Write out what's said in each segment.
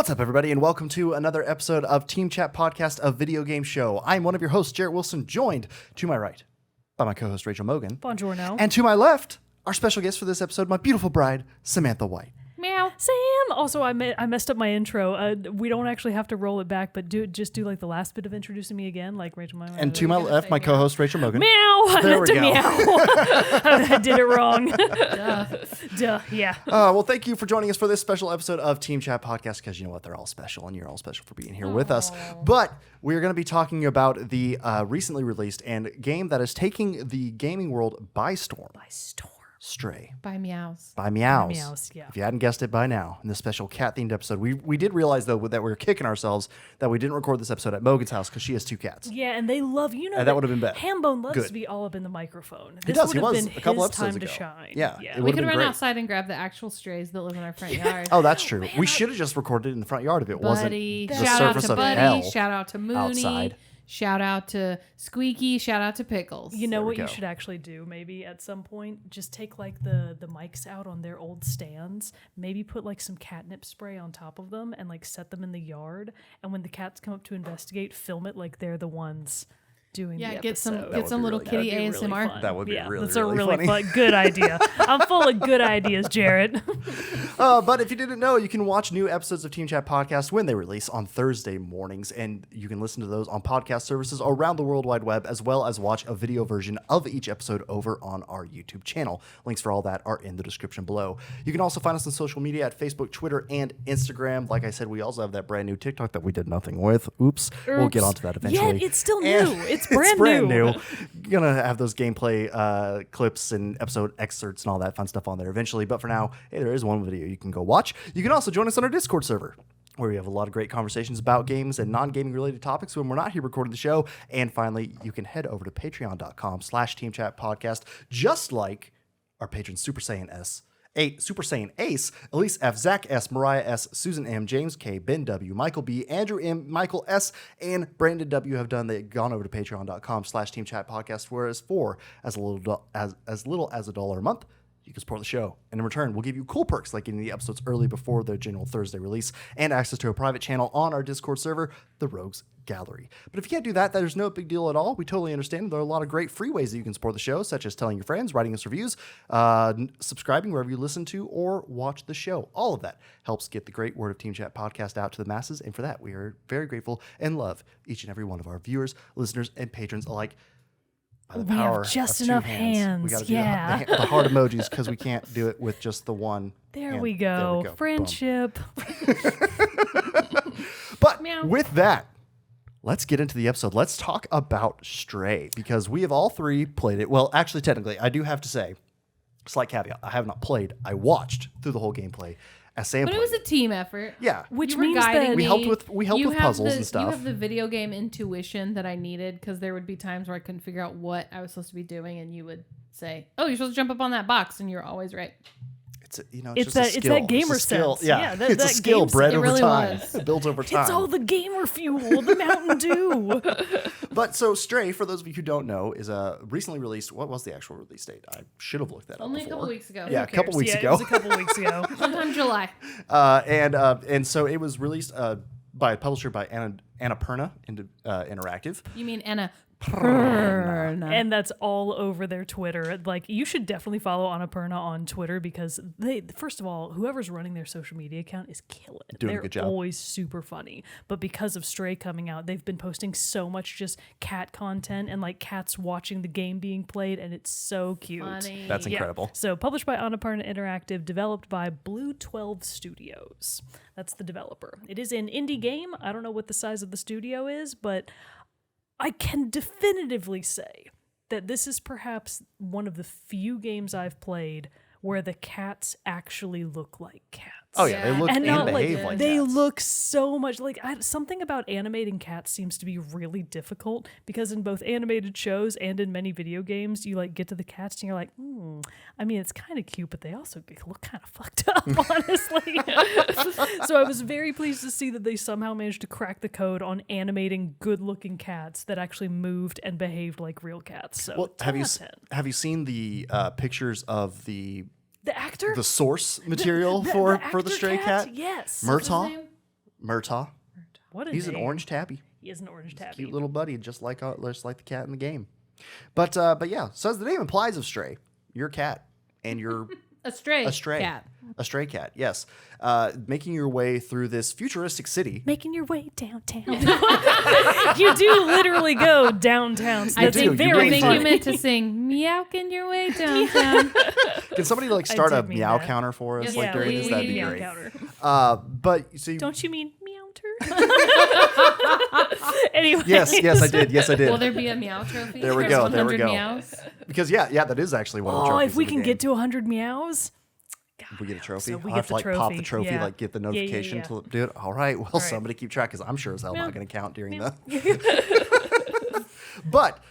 What's up, everybody, and welcome to another episode of Team Chat Podcast, a video game show. I'm one of your hosts, Jarrett Wilson, joined to my right by my co-host, Rachel Mogan. Buongiorno. And to my left, our special guest for this episode, my beautiful bride, Samantha White. Meow. Sam. Also, I messed up my intro. We don't actually have to roll it back, but just do like the last bit of introducing me again, like Rachel. And to my left, my co-host, Rachel Mogan. Meow. There we go. Meow. I did it wrong. Duh. Yeah. Well, thank you for joining us for this special episode of Team Chat Podcast, because you know what? They're all special, and you're all special for being here with us. But we're going to be talking about the recently released and game that is taking the gaming world by storm. Stray. By meows. By meows. Meows, yeah. If you hadn't guessed it by now, in this special cat-themed episode, we did realize, though, that we were kicking ourselves that we didn't record this episode at Mogan's house because she has 2 cats. Yeah, and they love, that would have been bad. Hambone loves Good. to be all up in the microphone. He This does. would He have was been a couple his episodes time ago. to shine. Yeah. It We would've could been run great. outside and grab the actual strays that live in our front yard. Oh, that's true. We should have just recorded it in the front yard if it wasn't Buddy. the Shout out surface to of Buddy. hell Shout out to Mooney. outside. Shout out to Squeaky. Shout out to Pickles. You know There we what you go. should actually do maybe at some point? Just take like the mics out on their old stands, maybe put like some catnip spray on top of them and like set them in the yard. And when the cats come up to investigate, film it like they're the ones doing the get episode. some little really- kitty That'd be really ASMR. fun. That would be yeah, really, that's really a really funny. fun, good idea. I'm full of good ideas, Jarrett. But if you didn't know, you can watch new episodes of Team Chat Podcast when they release on Thursday mornings, and you can listen to those on podcast services around the World Wide Web, as well as watch a video version of each episode over on our YouTube channel. Links for all that are in the description below. You can also find us on social media at Facebook, Twitter, and Instagram. Like I said, we also have that brand new TikTok that we did nothing with. Oops. We'll get onto that eventually. Yet it's still And new. It's brand new. Gonna have those gameplay clips and episode excerpts and all that fun stuff on there eventually. But for now, hey, there is one video you can go watch. You can also join us on our Discord server, where we have a lot of great conversations about games and non-gaming related topics when we're not here recording the show. And finally, you can head over to patreon.com/teamchatpodcast, just like our patron Super Saiyan Ace, Elise F, Zach S, Mariah S, Susan M, James K, Ben W, Michael B, Andrew M, Michael S, and Brandon W have done. They've gone over to patreon.com/teamchatpodcast, whereas for as little as $1 a month, you can support the show. And in return, we'll give you cool perks like getting the episodes early before their general Thursday release and access to a private channel on our Discord server, the Rogues Gallery. But if you can't do that, there's no big deal at all. We totally understand. There are a lot of great free ways that you can support the show, such as telling your friends, writing us reviews, subscribing wherever you listen to or watch the show. All of that helps get the great word of Team Chat Podcast out to the masses. And for that, we are very grateful and love each and every one of our viewers, listeners, and patrons alike. By the We power have just of 2 enough We hands. got to do Yeah. the heart emojis because we can't do it with just the one. There hand. we go. Boom. Friendship. But Meow. with that, let's get into the episode. Let's talk about Stray, because we have all 3 played it. Well, actually, technically, I do have to say, slight caveat, I have not played. I watched through the whole gameplay as Sam But it played was a team effort. Yeah. Which You were means guiding that We me. helped with You have puzzles the- and stuff. You have the video game intuition that I needed, because there would be times where I couldn't figure out what I was supposed to be doing, and you would say, "Oh, you're supposed to jump up on that box," and you're always right. It's just It's a that- skill. it's that gamer a skill. sense. Yeah, Yeah, that- it's a that skill game bred sense. It over really time, was. built over time. it's all the gamer fuel, the Mountain Dew. But so Stray, for those of you who don't know, is a recently released. What was the actual release date? I should have looked that Only up a before. couple weeks ago. Yeah, a Who couple cares? weeks Yeah, ago. it was a couple weeks ago. Sometime July. And so it was released by a publisher by Annapurna Interactive. You mean Annapurna? And that's all over their Twitter. Like, you should definitely follow Annapurna on Twitter, because they, first of all, whoever's running their social media account is killing it. Doing a They're good job. always super funny. But because of Stray coming out, they've been posting so much just cat content and like cats watching the game being played, and it's so cute. Funny. That's Yeah. incredible. So published by Annapurna Interactive, developed by Blue 12 Studios. That's the developer. It is an indie game. I don't know what the size of the studio is, but I can definitively say that this is perhaps one of the few games I've played where the cats actually look like cats. Oh yeah, they Yeah. look And and, not behave like, like they cats. look so much like something about animating cats seems to be really difficult, because in both animated shows and in many video games, you like get to the cats and you're like, I mean, it's kind of cute, but they also look kind of fucked up, honestly. So I was very pleased to see that they somehow managed to crack the code on animating good-looking cats that actually moved and behaved like real cats. So Well, 10 have you out of 10. have you seen the pictures of the The actor? source material The for actor the stray cat? Yes. Murtaugh? His name? Murtaugh. What a He's name. an orange tabby. He is an orange tabby. Cute little buddy, just like the cat in the game. But yeah, so as the name implies of Stray, you're a cat, and you're A stray cat. cat. A stray cat, yes. Making your way through this futuristic city. Making your way downtown. You do literally go downtown. So I that's do. think You they really think funny. you meant to sing meowing your way downtown. Can somebody like start a did mean meow that. counter for us Yes, like during this? please. That'd be meow great. counter. But so you, Don't you mean meowter? Anyways. yes, I did. Yes, I did. Will there be a meow trophy? There we There's go, there we 100 go. meows. Because yeah, that is actually one of the Oh, trophies. if we of the can game. get to 100 meows. We get a trophy. So we I'll get have to the like pop the trophy, trophy, yeah. like get the Yeah, yeah, notification yeah. to do it. All right. Well, right. somebody keep track because I'm sure as hell Meow. not going to count during Meow. the. But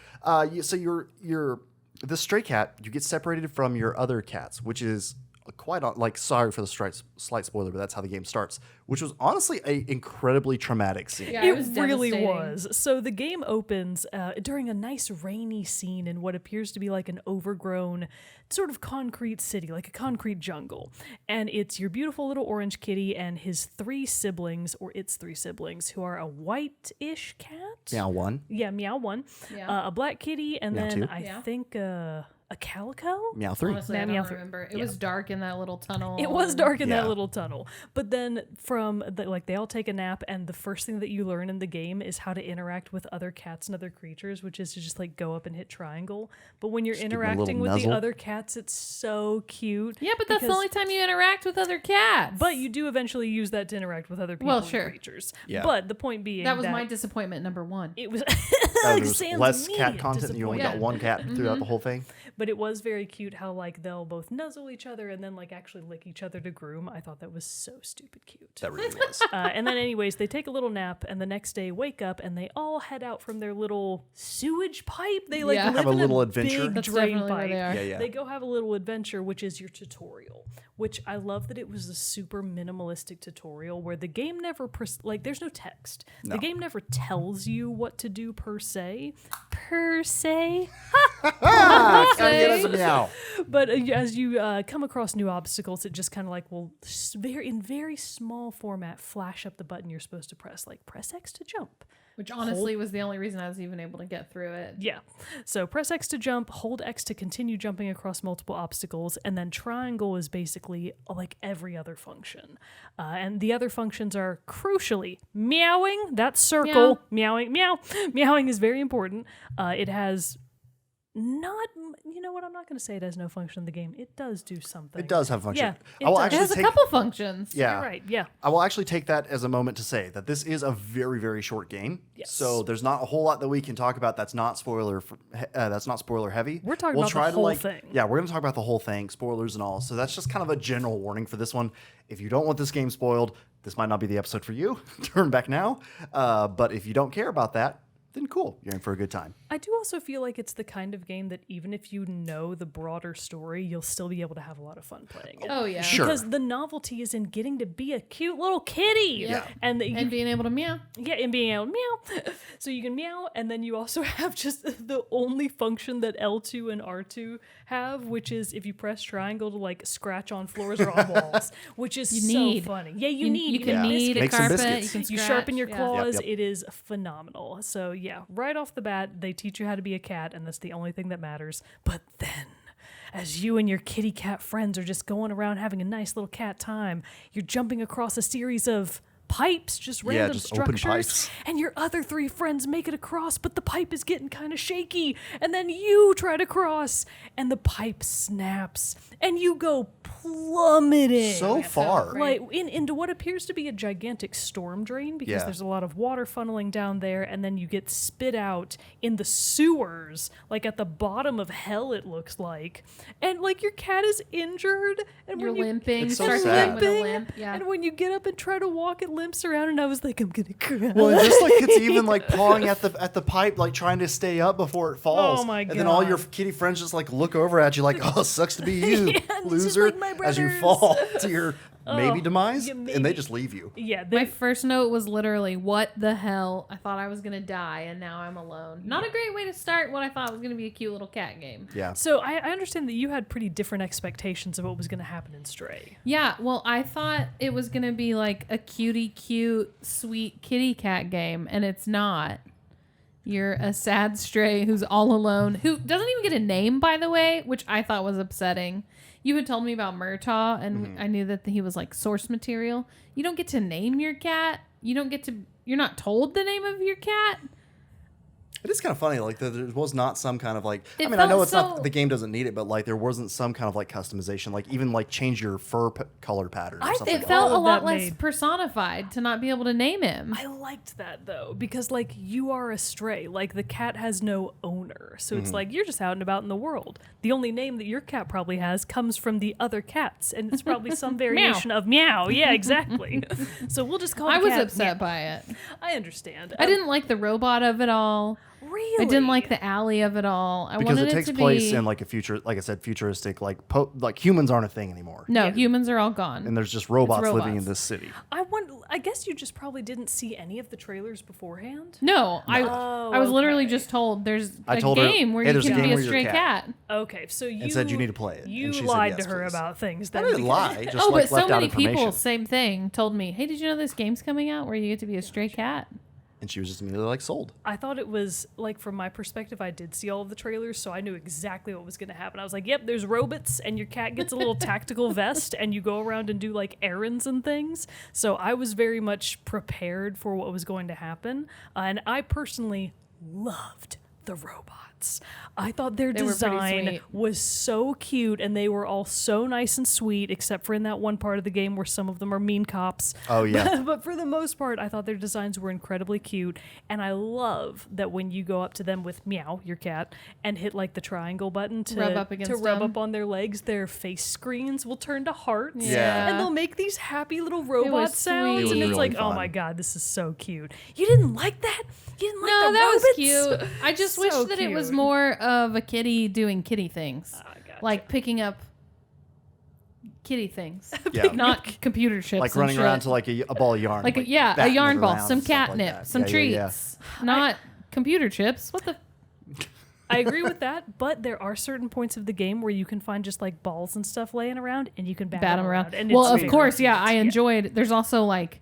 so you're the stray cat. You get separated from your other cats, which is quite like sorry for the slight spoiler, but that's how the game starts. Which was honestly a incredibly traumatic scene. Yeah, It was really devastating. was. So the game opens during a nice rainy scene in what appears to be like an overgrown sort of concrete city, like a concrete jungle. And it's your beautiful little orange kitty and his three siblings, or its three siblings, who are a white-ish cat. Meow one, Yeah, meow one. Yeah. A black kitty, and Meow then two. I Yeah. think a calico? meow three. Honestly, I Meow don't three. remember. It Yeah. was dark in that little tunnel. It was dark in Yeah. that little tunnel. But then they all take a nap, and the first thing that you learn in the game is how to interact with other cats and other creatures, which is to just like go up and hit triangle. But when you're Just give 'em a little interacting with the nuzzle. other cats, it's so cute. Yeah, but that's the because- only time you interact with other cats. But you do eventually use that to interact with other people Well, and sure. creatures. Yeah. But the point being that was my disappointment number one. it was There was Sam's less cat immediate content. And you only got disappointment. one cat throughout the whole thing. But it was very cute how like they'll both nuzzle each other and then like actually lick each other to groom. I thought that was so stupid cute. That really was. And then anyways, they take a little nap and the next day wake up and they all head out from their little sewage pipe. They like Yeah. live Have a in little adventure. big That's drain definitely where pipe. they are. Yeah, yeah. They go have a little adventure, which is your tutorial, which I love that it was a super minimalistic tutorial where the game never, like, there's no text. No. The game never tells you what to do per se. Per se. Gotta give us a meow. But as you come across new obstacles, it just kind of like will in very small format flash up the button you're supposed to press, like press X to jump. Which honestly was the only reason I was even able to get through it. Yeah. So press X to jump, hold X to continue jumping across multiple obstacles, and then triangle is basically like every other function. And the other functions are crucially meowing, that's circle, meowing, meow. Meowing is very important. It has not, you know what, I'm not going to say it has no function in the game. It does do something. It does have function. Yeah, it I will does. It actually has a take. couple functions. Yeah. You're right, yeah. I will actually take that as a moment to say that this is a very, very short game. Yes. So there's not a whole lot that we can talk about that's not spoiler heavy. We're talking about the whole thing. Yeah, we're going to talk about the whole thing, spoilers and all. So that's just kind of a general warning for this one. If you don't want this game spoiled, this might not be the episode for you. Turn back now. But if you don't care about that, then cool. You're in for a good time. I do also feel like it's the kind of game that even if you know the broader story, you'll still be able to have a lot of fun playing it. Oh, yeah. Sure. Because the novelty is in getting to be a cute little kitty. Yeah. And, And being able to meow. and being able to meow. So you can meow, and then you also have just the only function that L2 and R2 have, which is if you press triangle to like scratch on floors or on walls, which is You need. so funny. Yeah, you You can Yeah. knead a Make some carpet. biscuits. You can you scratch. sharpen your yeah. claws. Yep. It is phenomenal. So yeah, right off the bat, they teach you how to be a cat, and that's the only thing that matters. But then, as you and your kitty cat friends are just going around having a nice little cat time, you're jumping across a series of pipes, just Yeah, random just open structures, pipes. and your other three friends make it across, but the pipe is getting kind of shaky, and then you try to cross, and the pipe snaps, and you go plummeting. So far. great. Like into what appears to be a gigantic storm drain because Yeah. there's a lot of water funneling down there, and then you get spit out in the sewers, like at the bottom of hell. It looks like, and like your cat is injured, and You're when you limping. It's so start sad. going with a limping, limp. Yeah. and when you get up and try to walk, it limps around, and I was like, I'm gonna cry. Well, and just like it's even like pawing at the pipe, like trying to stay up before it falls. Oh my And then all God. your kitty friends just like look over at you like, oh, sucks to be you, Yeah, it's just loser, like my as you brothers. fall to your maybe demise, yeah, and they maybe. just leave you. Yeah, My first note was literally, what the hell? I thought I was going to die, and now I'm alone. Not a great way to start what I thought was going to be a cute little cat game. Yeah. So I understand that you had pretty different expectations of what was going to happen in Stray. Yeah, well, I thought it was going to be like a cutie cute, sweet kitty cat game, and it's not. You're a sad stray who's all alone, who doesn't even get a name, by the way, which I thought was upsetting. You had told me about Murtaugh, and I knew that he was like source material. You don't get to name your cat. You're not told the name of your cat. It is kind of funny, like there was not some kind of like. It I mean, I know felt it's not so- the game doesn't need it, but like there wasn't some kind of like customization, like even like change your fur color pattern. Or something It like felt All a of lot that less made- personified to not be able to name him. I liked that though, because like you are a stray. Like the cat has no owner. So it's like you're just out and about in the world. The only name that your cat probably has comes from the other cats, and it's probably some variation of meow. Yeah, exactly. So we'll just call I the was cat upset Meow. by it. I understand. I didn't like the robot of it all. really. I didn't like the alley of it all. I because wanted it takes to place be... in like a future, like I said, futuristic, like like humans aren't a thing anymore, No, Yeah. humans are all gone. and there's just robots living robots. in this city. I guess you just probably didn't see any of the trailers beforehand. No, I was literally okay. just told there's I a told her, game where "Hey, you there's a can be game a where you're a stray cat." cat. Okay, so you said you need to play it, You and she said, lied "Yes, to her please." about things. I Then didn't because- lie, just Oh, like but so left out many information. people, same thing, told me, hey, did you know this game's coming out where you get to be a stray cat? And she was just immediately like sold. I thought it was like from my perspective, I did see all of the trailers, so I knew exactly what was going to happen. I was like, "Yep, there's robots, and your cat gets a little tactical vest, and you go around and do like errands and things." So I was very much prepared for what was going to happen, and I personally loved the robots. I thought their They were pretty design sweet. was so cute, and they were all so nice and sweet, except for in that one part of the game where some of them are mean cops. Oh, yeah. But for the most part, I thought their designs were incredibly cute, and I love that when you go up to them with Meow, your cat, and hit like the triangle button to Rub up against rub them. up on their legs, their face screens will turn to hearts. Yeah. And they'll make these happy little robot was sounds, sweet. and It it's was like, really oh fun. my god, this is so cute. You didn't like that? You didn't like No, the that was robots? cute. I just So wish that it was cute. more of a kitty doing kitty things. Gotcha. Like picking up kitty things. Yeah. Not computer chips. Like and running shit. around to like a ball of yarn. Like, a batting it yarn ball, around some and stuff like catnip, that. some Yeah, treats. yeah. Not computer chips. What the? I agree with that, but there are certain points of the game where you can find just like balls and stuff laying around, and you can bat them around. And Well, it's of very course, yeah. cute. I enjoyed. There's also like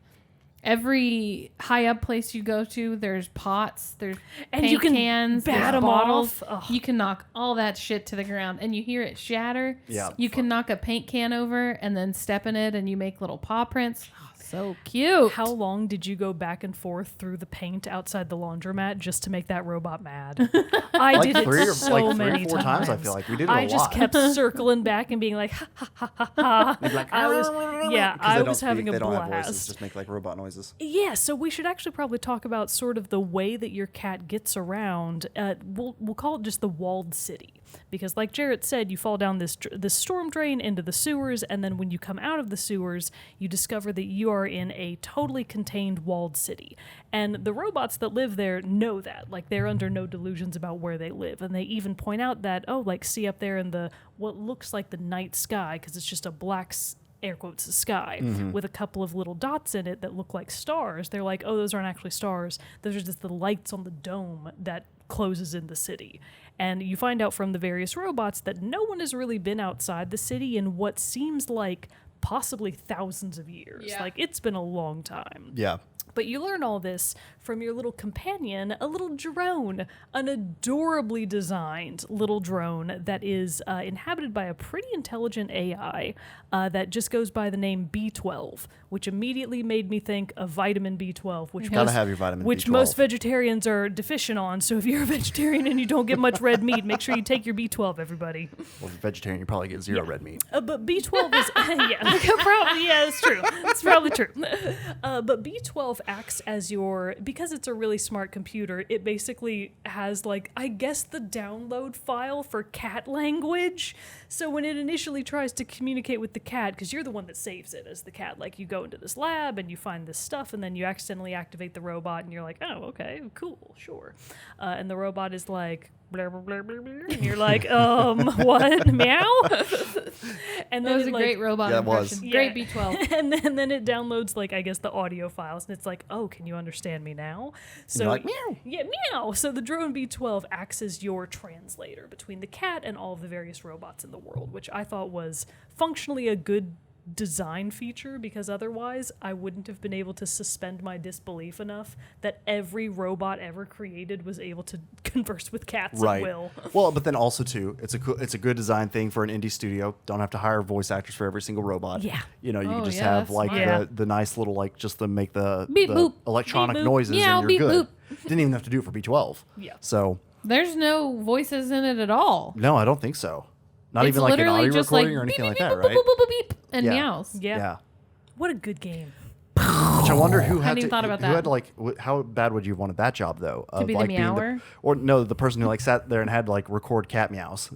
every high up place you go to, there's pots, there's And paint you can cans, bat there's 'em bottles. off. Ugh. You can knock all that shit to the ground, and you hear it shatter. Yeah. You can knock a paint can over and then step in it, and you make little paw prints. Oh, so cute. How long did you go back and forth through the paint outside the laundromat just to make that robot mad? I Like did it three or so like many 4 times. I feel like we did it I a just lot. kept circling back and being like, ha ha ha ha ha. I was, yeah, Because I they don't was having speak, a they don't have voices, blast. just make like robot noises. Yeah, so we should actually probably talk about sort of the way that your cat gets around. We'll call it just the walled city, because like Jarrett said, you fall down this storm drain into the sewers, and then when you come out of the sewers, you discover that you are in a totally contained walled city. And the robots that live there know that, like they're under no delusions about where they live, and they even point out that, oh, like see up there in the what looks like the night sky, because it's just a black air quotes sky with a couple of little dots in it that look like stars. They're like, oh, those aren't actually stars. Those are just the lights on the dome that closes in the city. And you find out from the various robots that no one has really been outside the city in what seems like possibly thousands of years. Yeah. Like it's been a long time. Yeah. But you learn all this from your little companion, a little drone, an adorably designed little drone that is inhabited by a pretty intelligent AI that just goes by the name B12, which immediately made me think of vitamin B12, which Gotta most, have your vitamin which B12. most vegetarians are deficient on. So if you're a vegetarian and you don't get much red meat, make sure you take your B12, everybody. Well, if you're vegetarian, you probably get zero red meat. But B12 is yeah, probably it's true. It's probably true. But B12 acts as your, because it's a really smart computer. It basically has like, I guess, the download file for cat language. So when it initially tries to communicate with the cat, because you're the one that saves it as the cat, like you go into this lab and you find this stuff, and then you accidentally activate the robot, and you're like, oh, okay, cool, sure. And the robot is like, blah, blah, blah, blah, blah. And you're like, what? Meow? And That then was a great robot Yeah, it was. impression. Great B12. and then it downloads like I guess the audio files, and it's like, oh, can you understand me now? So you're like, meow. Yeah, meow. So the drone B12 acts as your translator between the cat and all of the various robots in the world, which I thought was functionally a good design feature, because otherwise I wouldn't have been able to suspend my disbelief enough that every robot ever created was able to converse with cats Right. at will. Well, but then also too, it's a good design thing for an indie studio. Don't have to hire voice actors for every single robot. Yeah. You know, you can Oh, just yeah, have that's like smart. the nice little like just to make the Beep, boop. electronic Beep, boop. noises Meow, and you're beep, good. Didn't even have to do it for B12. Yeah. So There's no voices in it at all. no, I don't think so. Not It's even like an literally audio just recording like or anything beep, like beep, that, boop, right? boop, boop, boop, beep, and Yeah. meows. Yeah. What a good game. Which I wonder who had Hadn't even to, thought about who had that. to like, how bad would you have wanted that job though? Of be the like meower? or no, the person who like sat there and had to like record cat meows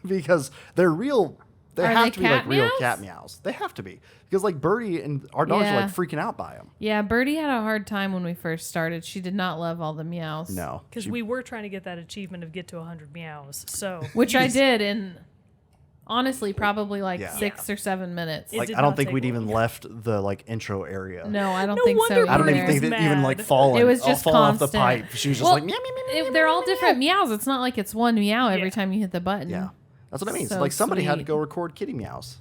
because they're real. They Are have they to be like cat real meows? cat meows. They have to be because like Birdie and our dogs are Yeah. like freaking out by them. Yeah, Birdie had a hard time when we first started. She did not love all the meows. No, Because she- we were trying to get that achievement of get to 100 meows. So Which I did in, honestly, probably like Yeah. 6 or 7 minutes. It like did I don't not think take we'd long. even left the like intro area. No, I don't No think so wonder I don't either. even think Birdie's that even like mad. falling. It was just falling off the constant. pipe. She was just Well, like meow meow meow. meow, They're meow, all meow, different meow. meows. It's not like it's one meow every Yeah. time you hit the button. Yeah, that's what I mean. So like somebody had to sweet. go record kitty meows.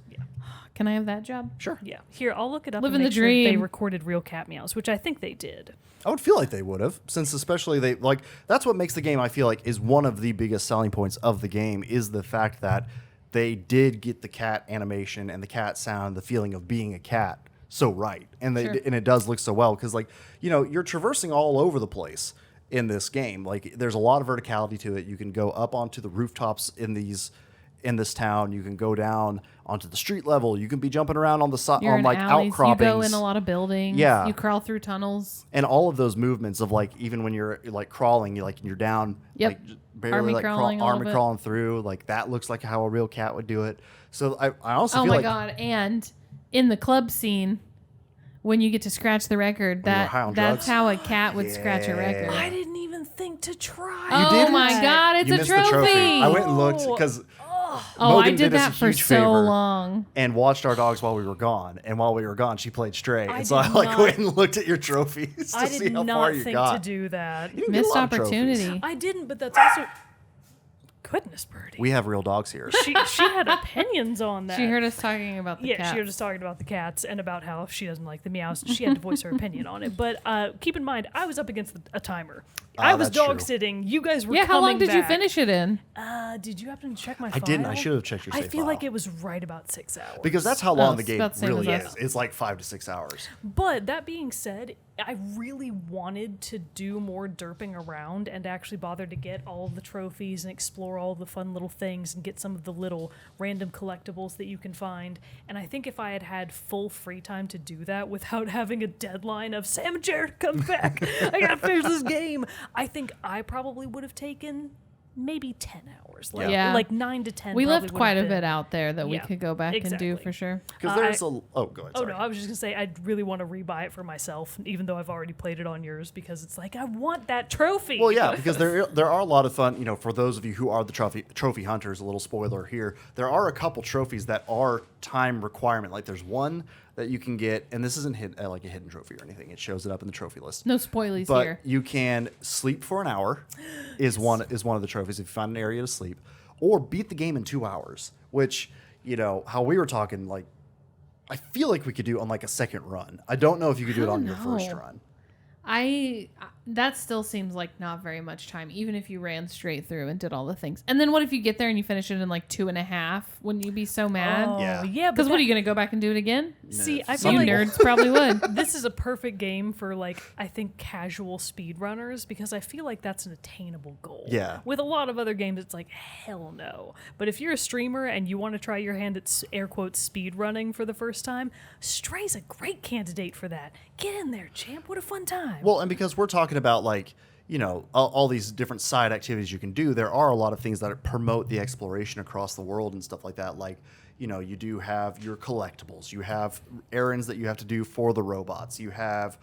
Can I have that job? Sure. yeah, here I'll look it up. Living and the make sure they dream. recorded real cat meows, which I think they did. I would feel like they would have, since especially they like that's what makes the game. I feel like is one of the biggest selling points of the game is the fact that they did get the cat animation and the cat sound, the feeling of being a cat, so right, and they Sure. and it does look so well because like you know you're traversing all over the place in this game. Like there's a lot of verticality to it. You can go up onto the rooftops in this town. You can go down onto the street level. You can be jumping around on the side You're on in like alleys. outcroppings. You go in a lot of buildings. Yeah. You crawl through tunnels. And all of those movements of like even when you're like crawling, you're down, Yep. like just barely Army like crawling a little army bit. crawling through. Like that looks like how a real cat would do it. So I also Oh feel my like god! And in the club scene, when you get to scratch the record, When you're high on that's drugs? how a cat would scratch a record. I didn't even think to try. Oh didn't? my god! It's you a missed trophy. the trophy. I went and looked because Oh, I Mogan did us a that for huge so favor long. and watched our dogs while we were gone. And while we were gone, she played Stray. I And so I did like not- went and looked at your trophies to I see did how far not you think got. to do that. You didn't get a Missed lot of trophies. opportunity. I didn't, but that's also goodness, Birdie. We have real dogs here. she had opinions on that. She heard us talking about the Yeah, cat. she was just talking about the cats and about how she doesn't like the meows. She had to voice her opinion on it. But keep in mind, I was up against a timer. I was that's true. dog sitting. You guys were Yeah, how long coming did you back. finish it in? Did you happen to check my I file? didn't. I should have checked your I save feel like file. it was right about 6 hours. Because that's how long the it's game about the same really as is. us. It's like 5 to 6 hours. But that being said, I really wanted to do more derping around and actually bother to get all of the trophies and explore all the fun little things and get some of the little random collectibles that you can find. And I think if I had had full free time to do that without having a deadline of Sam and Jared come back, I gotta finish this game, I think I probably would have taken maybe 10 hours. Like, Yeah. like 9 to 10. We probably left would quite have a been. bit out there that we Yeah, could go back and do exactly. for sure. Because there's a... Oh, go ahead. Oh Sorry. no, I was just gonna say I'd really want to rebuy it for myself, even though I've already played it on yours, because it's like I want that trophy. Well, yeah, because there are a lot of fun. You know, for those of you who are the trophy hunters, a little spoiler here. There are a couple trophies that are time requirement. Like there's one that you can get, and this isn't like a hidden trophy or anything. It shows it up in the trophy list. No spoilies But here. you can sleep for an hour, is one of the trophies if you find an area to sleep, or beat the game in 2 hours. Which you know how we were talking like. I feel like we could do on like a second run. I don't know if you could do it on your first know. run. That still seems like not very much time, even if you ran straight through and did all the things. And then what if you get there and you finish it in like 2.5? Wouldn't you be so mad? Oh, Yeah. yeah. Because what are you going to go back and do it again? See, I Some feel You like nerds probably would. this is a perfect game for like I think casual speedrunners, because I feel like that's an attainable goal. Yeah. With a lot of other games, it's like hell no. But if you're a streamer and you want to try your hand at air quotes speed running for the first time, Stray's a great candidate for that. Get in there, champ. What a fun time. Well, and because we're talking about like, you know, all these different side activities you can do, there are a lot of things that promote the exploration across the world and stuff like that. Like, you know, you do have your collectibles, you have errands that you have to do for the robots, you have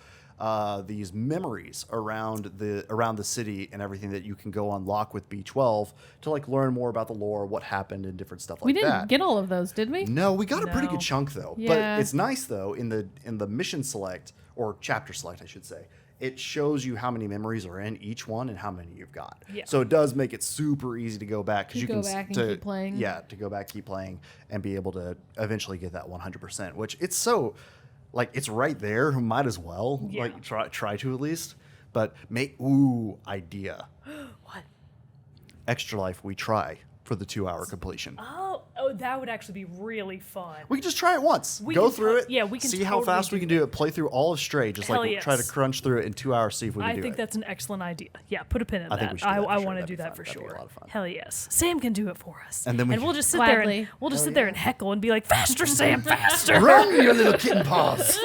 these memories around the city and everything that you can go unlock with B12 to like learn more about the lore, what happened, and different stuff like that. We didn't get all of those, did we? No, we got a pretty No. good chunk though. Yeah. But it's nice though in the mission select or chapter select, I should say. It shows you how many memories are in each one and how many you've got. Yeah. So it does make it super easy to go back because You you go can back and keep playing. Yeah, to go back, keep playing, and be able to eventually get that 100%. Which it's so like it's right there. Might as well Yeah. like try to at least. But idea. What? Extra Life we try for the 2-hour completion. Oh, that would actually be really fun. We can just try it once. We Go can through to- it. yeah, we can see how totally fast we do can do it. Play through all of Stray. Just Hell like try to yes. crunch through it in 2 hours. See if we can I do think it. that's an excellent idea. Yeah, put a pin in I that. think we should do that for I sure. want to That'd do be that fun. for That'd be a sure. lot of fun. Hell yes. Sam can do it for us. And then we we'll can- just sit there Gladly. and sit there and heckle and be like, faster, Sam, faster. Run, your little kitten paws.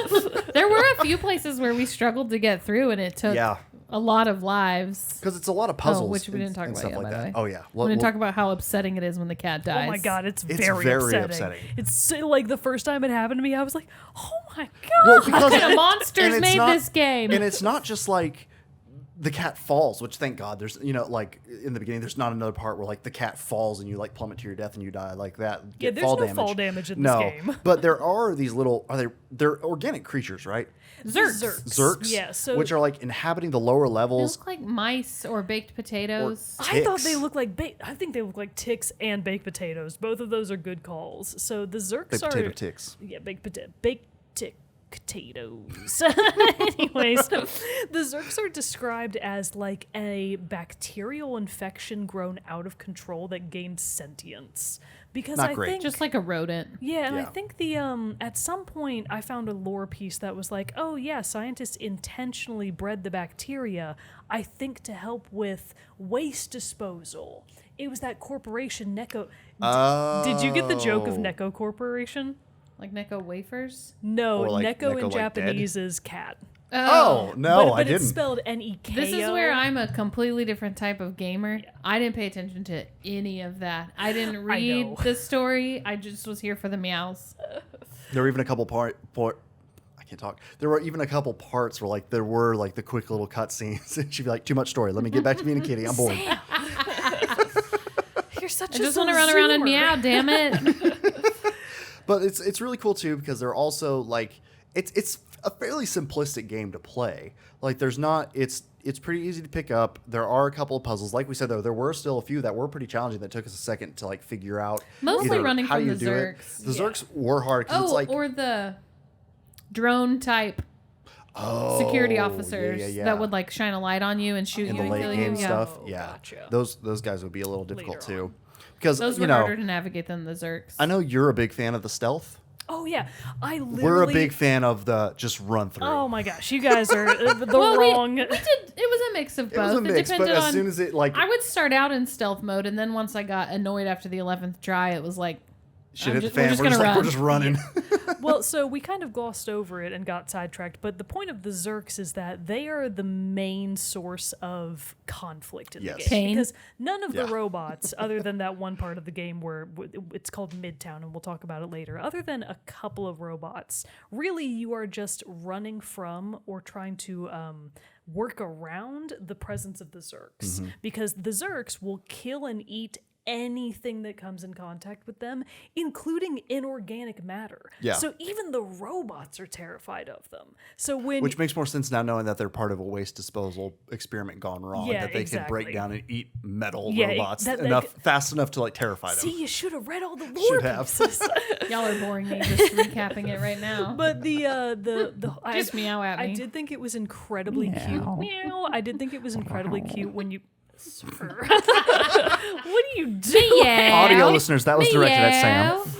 There were a few places where we struggled to get through, and it took Yeah. a lot of lives. Because it's a lot of puzzles. which we and- didn't talk and about stuff yet, like by the that. way. Oh yeah. We're going to talk about how upsetting it is when the cat dies. Oh my god, it's It's very, very upsetting. upsetting. It's so, like the first time it happened to me, I was like, oh my god. Well, because What kind of monsters and it's made not- this game? And it's not just like the cat falls, which thank God there's like in the beginning there's not another part where like the cat falls and you like plummet to your death and you die like that. Yeah, Get there's fall no damage. fall damage in this game. But there are these little they're organic creatures, right? Zerks. Yeah, so which are like inhabiting the lower They levels. look like mice or baked potatoes. I thought they ticks. looked like I think they look like ticks and baked potatoes. Both of those are good calls. So the Zerks Baked are potato ticks. Yeah, baked tick potatoes. Anyways, the Zerks are described as like a bacterial infection grown out of control that gained sentience. Because Not I great. think Just like a rodent. yeah, and I Yeah. think the at some point I found a lore piece that was like, oh yeah, scientists intentionally bred the bacteria, I think to help with waste disposal. It was that corporation Necco. Did you get the joke of Oh. Necco Corporation? Like Necco wafers. No, Or like Necco Necco, in like, Japanese is cat. Oh no, but I it's didn't. spelled N-E-K-O. This is where I'm a completely different type of gamer. I didn't pay attention to any of that. I didn't read know. the story. I just was here for the meows. There were even a couple I can't talk. There were even a couple parts where like there were like the quick little cutscenes, and she'd be like, "Too much story. Let me get back to being a kitty. I'm bored." You're such I a just want to run around and zoomer. meow, damn it. But it's really cool too because they're also like it's a fairly simplistic game to play. Like there's not it's pretty easy to pick up. There are a couple of puzzles. Like we said though, there were still a few that were pretty challenging that took us a second to like figure out. Mostly either running how from you the do it. Zerks. The Zerks were hard because Oh, it's like or the drone type security officers yeah. that would like shine a light on you and shoot in you the and late kill game you. Yeah. stuff. Oh, Yeah, gotcha. those guys would be a little difficult Later too. Because Those you were know, harder to navigate than the Zerks. I know you're a big fan of the stealth. Oh yeah, I literally. We're a big fan of the just run through. Oh my gosh, you guys are the Well, wrong. we did. It was a mix of both. It was a mix, but depended as on, soon as it like I would start out in stealth mode, and then once I got annoyed after the 11th try, it was like, shit I'm hit the just- we're fan, just we're just gonna like we're run. just running. Well, so we kind of glossed over it and got sidetracked, but the point of the Zerks is that they are the main source of conflict in Yes. the game. Pain. Because none of the Yeah. robots, other than that one part of the game where it's called Midtown, and we'll talk about it later, other than a couple of robots, really you are just running from or trying to work around the presence of the Zerks. Because the Zerks will kill and eat anything that comes in contact with them, including inorganic matter. Yeah. So even the robots are terrified of them. So when Which makes more sense now knowing that they're part of a waste disposal experiment gone wrong. Yeah, that they can break exactly. down and eat metal Yeah, robots that they fast enough to like terrify them. see, you should have read all the lore Should have. pieces. y'all are boring me just recapping it right now. But the Just meow at I me. did think it was incredibly cute. Meow. I did think it was incredibly cute when you. Sir. What do you do? Audio listeners, that was directed at Sam.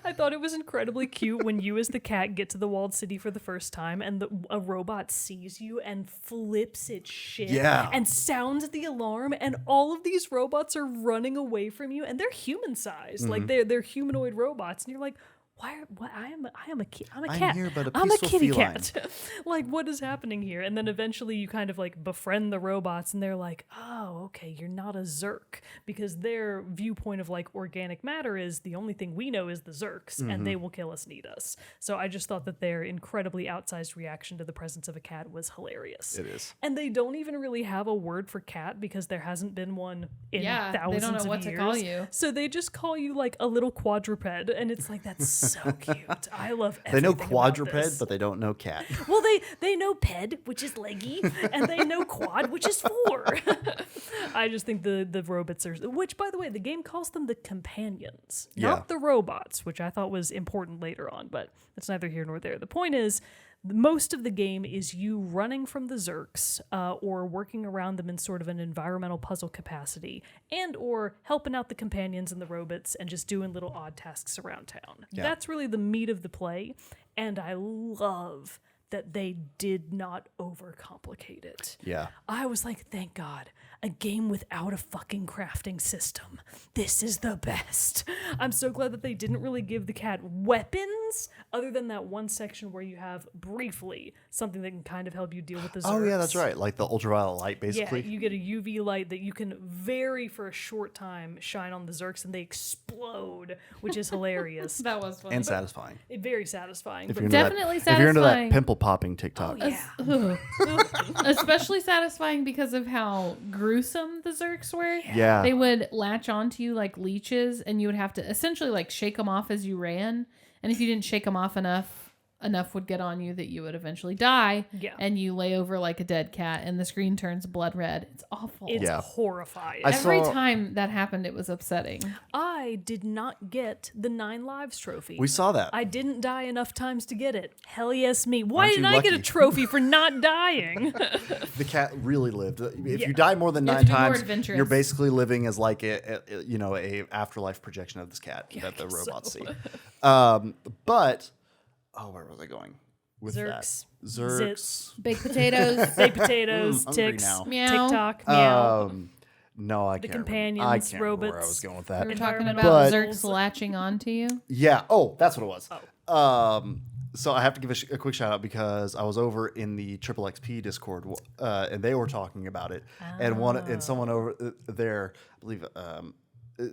I thought it was incredibly cute when you, as the cat, get to the walled city for the first time, and a robot sees you and flips its shit, Yeah. and sounds the alarm, and all of these robots are running away from you, and they're human sized, like they're humanoid robots, and you're like, I'm a I'm cat. here, but a I'm a peaceful kitty feline. cat. Like, what is happening here? And then eventually you kind of like befriend the robots and they're like, oh, okay, you're not a Zerk, because their viewpoint of like organic matter is the only thing we know is the Zerks and they will kill us and eat us. So I just thought that their incredibly outsized reaction to the presence of a cat was hilarious. It is. And they don't even really have a word for cat because there hasn't been one in Yeah, thousands they don't know of what years. to call you. So they just call you like a little quadruped, and it's like, that's so cute. I love They know everything about quadruped, this. but they don't know cat. Well, they know ped, which is leggy, and they know quad, which is 4. I just think the robots are, which by the way, the game calls them the companions, not the robots, which I thought was important later on, but that's neither here nor there. The point is, most of the game is you running from the Zerks or working around them in sort of an environmental puzzle capacity, and or helping out the companions and the robots and just doing little odd tasks around town. Yeah. That's really the meat of the play, and I love that they did not overcomplicate it. Yeah. I was like, thank God, a game without a fucking crafting system. This is the best. I'm so glad that they didn't really give the cat weapons, other than that one section where you have briefly something that can kind of help you deal with the Zerks. Oh yeah, that's right. Like the ultraviolet light, basically. Yeah, you get a UV light that you can very for a short time shine on the Zerks and they explode, which is hilarious. That was funny. And satisfying. Very satisfying. If But you're into Definitely that, if you're into that satisfying. pimple popping TikTok. yeah. Especially satisfying because of how gruesome the Zerks were. Yeah. They would latch onto you like leeches, and you would have to essentially like shake them off as you ran. And if you didn't shake them off enough would get on you that you would eventually die. Yeah. And you lay over like a dead cat, and the screen turns blood red. It's awful. It's Yeah. horrifying. Every saw- time that happened, it was upsetting. I did not get the 9 lives trophy. We saw that. I didn't die enough times to get it. Hell yes, me. Why Aren't did you I get a lucky? trophy for not dying? The cat really lived. If Yeah. you die more than You have 9 to be more times, adventurous. you're basically living as like a afterlife projection of this cat that the robots see. But where was I going with Zerks. that? Zerks. Baked potatoes. Baked potatoes, hungry ticks, now. Meow. TikTok, meow. No, I can't. companions, I can't remember where I robots. was going with We that. were talking Environmental about But- Zerks latching onto you. Yeah. Oh, that's what it was. So I have to give a quick shout out because I was over in the Triple XP Discord and they were talking about it, and someone over there, I believe,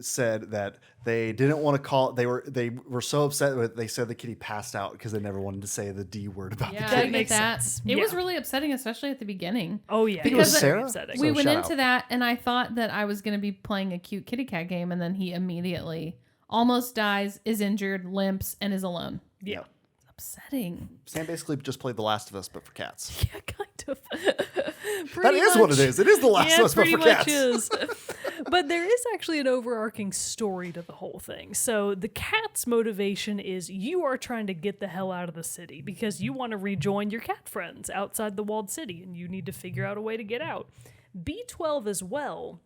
said that they didn't want to call. They were so upset with. They said the kitty passed out because they never wanted to say the D word about Yeah, the I kitty. get makes that. sense. It was Yeah. really upsetting, especially at the beginning. Oh yeah, think it was very Sarah? upsetting. We So went shout into out. that, and I thought that I was going to be playing a cute kitty cat game, and then he immediately almost dies, is injured, limps, and is alone. Yeah. Upsetting. Sam basically just played The Last of Us, but for cats. Yeah, kind of. That is what it is. It is The Last of Us, but pretty for much cats. is. But there is actually an overarching story to the whole thing. So the cat's motivation is you are trying to get the hell out of the city because you want to rejoin your cat friends outside the walled city, and you need to figure out a way to get out. B12 as well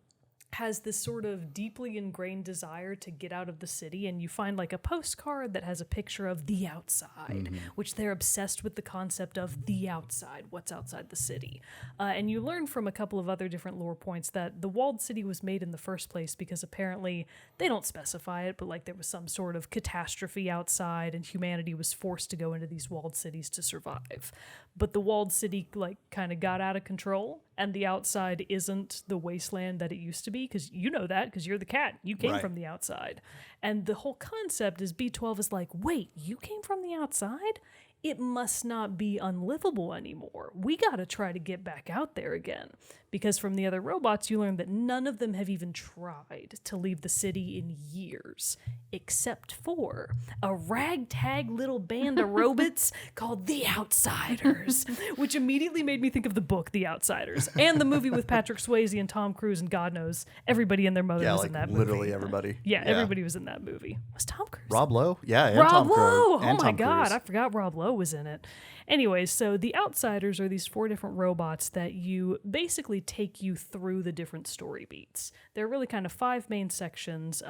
has this sort of deeply ingrained desire to get out of the city, and you find like a postcard that has a picture of the outside, which they're obsessed with the concept of the outside, what's outside the city. And you learn from a couple of other different lore points that the walled city was made in the first place because apparently they don't specify it, but like there was some sort of catastrophe outside and humanity was forced to go into these walled cities to survive. But the walled city like kind of got out of control, and the outside isn't the wasteland that it used to be, because you know that because you're the cat. You came Right. from the outside. And the whole concept is B12 is like, wait, you came from the outside? It must not be unlivable anymore. We got to try to get back out there again. Because from the other robots, you learn that none of them have even tried to leave the city in years, except for a ragtag little band of robots called The Outsiders, which immediately made me think of the book The Outsiders and the movie with Patrick Swayze and Tom Cruise and God knows everybody and their mother Yeah, was like in that movie. literally everybody. Yeah, everybody was in that movie. Was Tom Cruise? Rob Lowe, yeah, and Rob Tom Lowe. Cruise, Oh and my Tom God, Cruise. I forgot Rob Lowe was in it. Anyways, so the Outsiders are these 4 different robots that you basically take you through the different story beats. There are really kind of 5 main sections,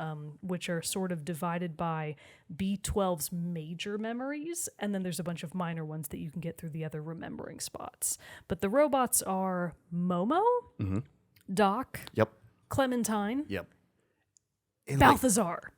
which are sort of divided by B12's major memories, and then there's a bunch of minor ones that you can get through the other remembering spots. But the robots are Momo, Doc, Yep, Clementine, yep. And like, Balthazar.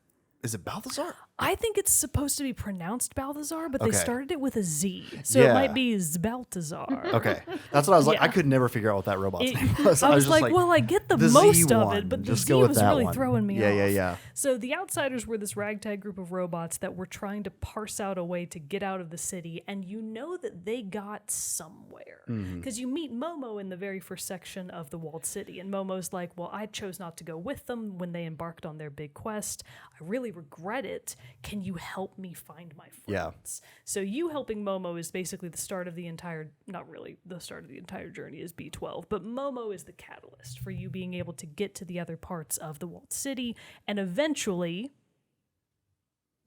Is it Balthazar? I think it's supposed to be pronounced Balthazar, but they Okay. started it with a Z. So Yeah. it might be Zbaltazar. Okay. That's what I was like. Yeah. I could never figure out what that robot's It- name was. I was just like, well, I get the Z most of one. it, but the Just Z go with was that really one. throwing me off. Yeah. So the Outsiders were this ragtag group of robots that were trying to parse out a way to get out of the city, and you know that they got somewhere. Mm-hmm. Because you meet Momo in the very first section of the walled city, and Momo's like, well, I chose not to go with them when they embarked on their big quest. I really regret it. Can you help me find my Yeah. friends? So you helping Momo is basically the start of the entire, not really the start of the entire journey is B12, but Momo is the catalyst for you being able to get to the other parts of the walled city and eventually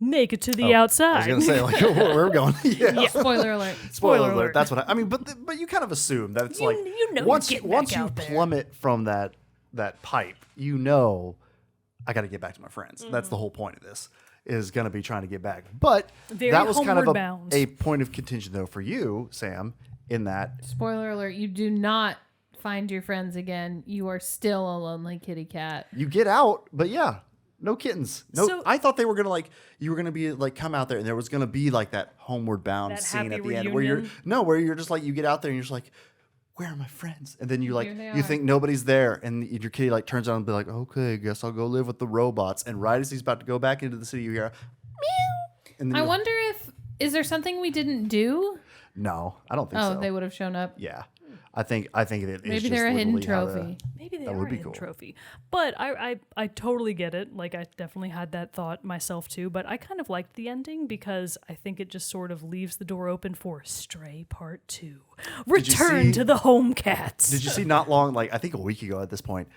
make it to the outside. I was going to say, like, where are we going? Yeah. Spoiler alert. Spoiler alert. alert. That's what I mean. But you kind of assume that it's You- like you know you're once getting once back you out there. plummet from that pipe, you know, I got to get back to my friends. That's the whole point of this. Is going to be trying to get back. But Very that was kind of homeward bound. a point of contention, though, for you, Sam, in that. Spoiler alert. You do not find your friends again. You are still a lonely kitty cat. You get out, but yeah, no kittens. No, So- I thought they were going to like, you were going to be like, come out there and there was going to be like that homeward bound That scene happy at the end where reunion? where you're just like, you get out there and you're just like, where are my friends? And then you like, Here they you are. think nobody's there. And your kitty like turns around and be like, okay, I guess I'll go live with the robots. And right as he's about to go back into the city, you hear, meow. And then I you're like, wonder if is there something we didn't do? no, I don't think Oh, so. they would have shown up. Yeah. I think it is Maybe just they're a hidden literally how to- trophy. Maybe they That are would a be hidden cool. trophy. But I totally get it. Like, I definitely had that thought myself too. But I kind of liked the ending because I think it just sort of leaves the door open for Stray Part 2. you Return see- to the home cats. Did you see not long, like I think a week ago at this point,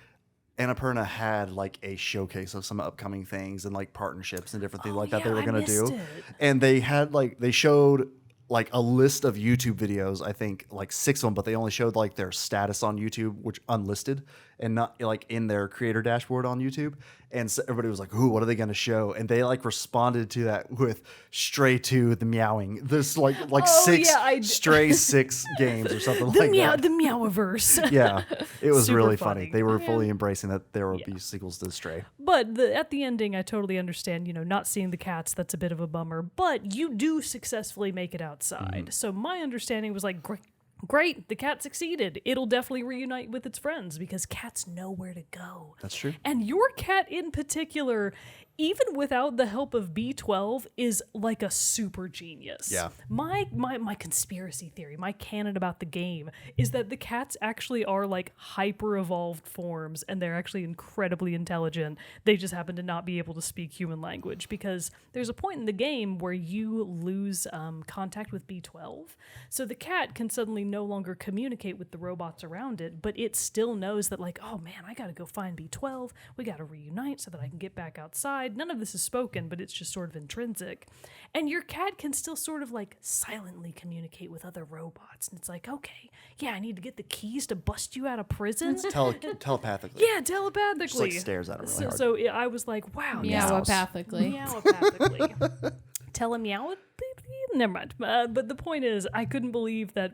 Annapurna had like a showcase of some upcoming things and like partnerships and different things like that they yeah, were I going to do. missed it. And they had like, they showed like a list of YouTube videos, I think like 6 of them, but they only showed like their status on YouTube, which unlisted and not like in their creator dashboard on YouTube. And so everybody was like, ooh, what are they going to show? And they like responded to that with Stray 2, the meowing, this like Oh, 6 yeah, Stray 6 games or something the like meow, that. the Meowiverse. Yeah, it was Super really funny. funny. They were fully embracing that there would be sequels to Stray. But at the ending, I totally understand, not seeing the cats, that's a bit of a bummer. But you do successfully make it outside. Mm-hmm. So my understanding was like, great, the cat succeeded. It'll definitely reunite with its friends because cats know where to go. That's true. And your cat in particular, even without the help of B12, is like a super genius. Yeah. My conspiracy theory, my canon about the game is that the cats actually are like hyper evolved forms and they're actually incredibly intelligent. They just happen to not be able to speak human language because there's a point in the game where you lose contact with B12. So the cat can suddenly no longer communicate with the robots around it, but it still knows that like, oh man, I gotta go find B12. We gotta reunite so that I can get back outside. None of this is spoken, but it's just sort of intrinsic. And your cat can still sort of like silently communicate with other robots. And it's like, okay, yeah, I need to get the keys to bust you out of prison. Telepathically. Yeah, telepathically. Just like stares at him really hard. So I was like, wow. Meowapathically. Meowapathically. Tell him meow. Never mind. But the point is, I couldn't believe that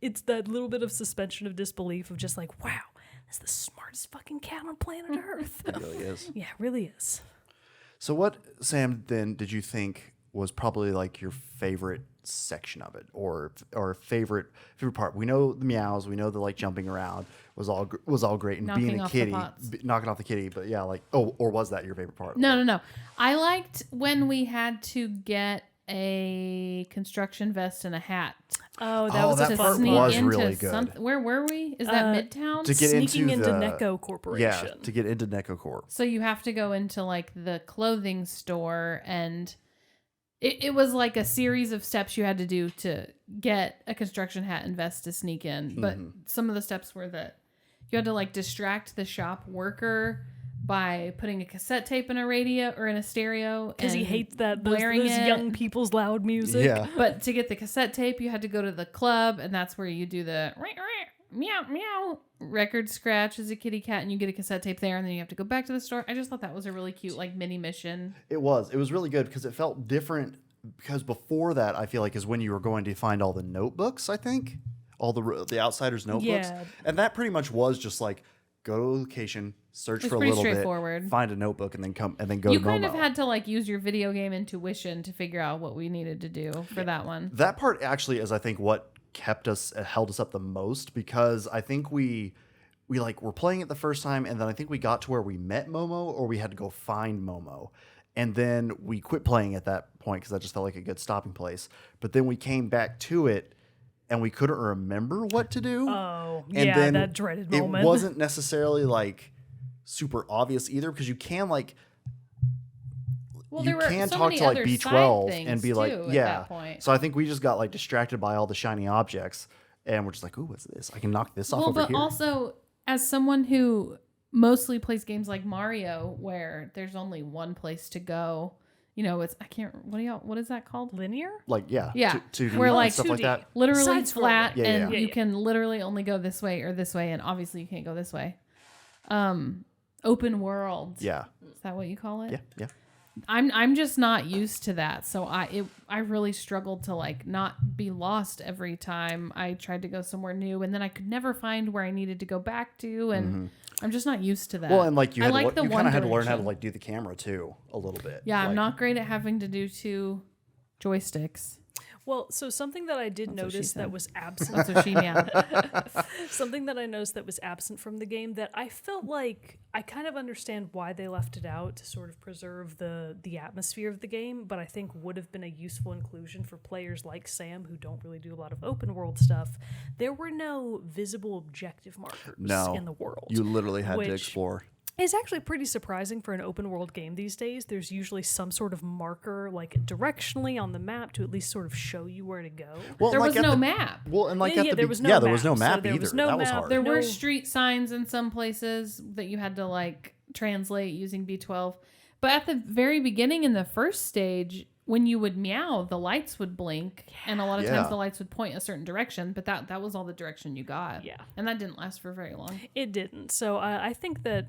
it's that little bit of suspension of disbelief of just like, wow, that's the smartest fucking cat on planet Earth. It really is. Yeah, it really is. So what, Sam, then did you think was probably like your favorite section of it or favorite part? We know the meows, we know the like jumping around was all great and Knocking being a off the kitty, pots. knocking off the kitty, but yeah, like or was that your favorite part? No. I liked when we had to get a construction vest and a hat Oh, that Oh, was that a part fun sneak one. was into really good. something. Where were we? Is that Midtown? to get Sneaking into into the Necco Corporation. Yeah, to get into Necco Corp. So you have to go into like the clothing store, and it was like a series of steps you had to do to get a construction hat and vest to sneak in. But some of the steps were that you had to like distract the shop worker by putting a cassette tape in a radio or in a stereo Because he and hates those blaring it. young people's loud music. Yeah. But to get the cassette tape, you had to go to the club, and that's where you do the meow meow record scratch as a kitty cat, and you get a cassette tape there, and then you have to go back to the store. I just thought that was a really cute like mini mission. It was really good because it felt different. Because before that, I feel like is when you were going to find all the notebooks. I think all the Outsiders notebooks, Yeah. and that pretty much was just like go to a location, search It's for a pretty little bit, straightforward. find a notebook, and then go You to kind Momo. of had to like use your video game intuition to figure out what we needed to do for that one. That part actually is, I think, what held us up the most, because I think we like were playing it the first time, and then I think we got to where we met Momo, or we had to go find Momo, and then we quit playing at that point because that just felt like a good stopping place. But then we came back to it, and we couldn't remember what to do. Oh, And yeah, then that dreaded moment. It wasn't necessarily like super obvious either, because you can like Well, you there were can so talk many to like other B12 side and be things, like, too, at yeah. that point. So I think we just got like distracted by all the shiny objects, and we're just like, ooh, what's this? I can knock this off Well, over but here. also as someone who mostly plays games like Mario, where there's only one place to go. You know, it's what is that called? Linear? Like, yeah, Yeah. 2D Where, and like, stuff like 2D. that. Literally Side-scrolling. flat, Yeah, and yeah. you can literally only go this way or this way, and obviously you can't go this way. Open world. Yeah, Is that what you call it? yeah, yeah. I'm just not used to that, so I really struggled to like not be lost every time I tried to go somewhere new, and then I could never find where I needed to go back to, and I'm just not used to that. Well, and like you I had like the you one kind of had to learn how to direction. like do the camera too a little bit. Yeah, I'm Like, not great at having to do 2 joysticks. Well, so something that I did That's what she notice that said. was absent. That's what she meant. Something that I noticed that was absent from the game that I felt like I kind of understand why they left it out to sort of preserve the atmosphere of the game, but I think would have been a useful inclusion for players like Sam who don't really do a lot of open world stuff. There were no visible objective markers in the world. You literally had to which explore. It's actually pretty surprising for an open world game these days. There's usually some sort of marker, like directionally on the map, to at least sort of show you where to go. Well, There like was at no the- map. Well, and like Yeah, at yeah, the there be- was no yeah, there was no map, so map there either. was no that was map. hard. There No. were street signs in some places that you had to like translate using B12. But at the very beginning in the first stage, when you would meow, the lights would blink, and a lot of Yeah. times the lights would point a certain direction, but that was all the direction you got. Yeah. And that didn't last for very long. It didn't. So I think that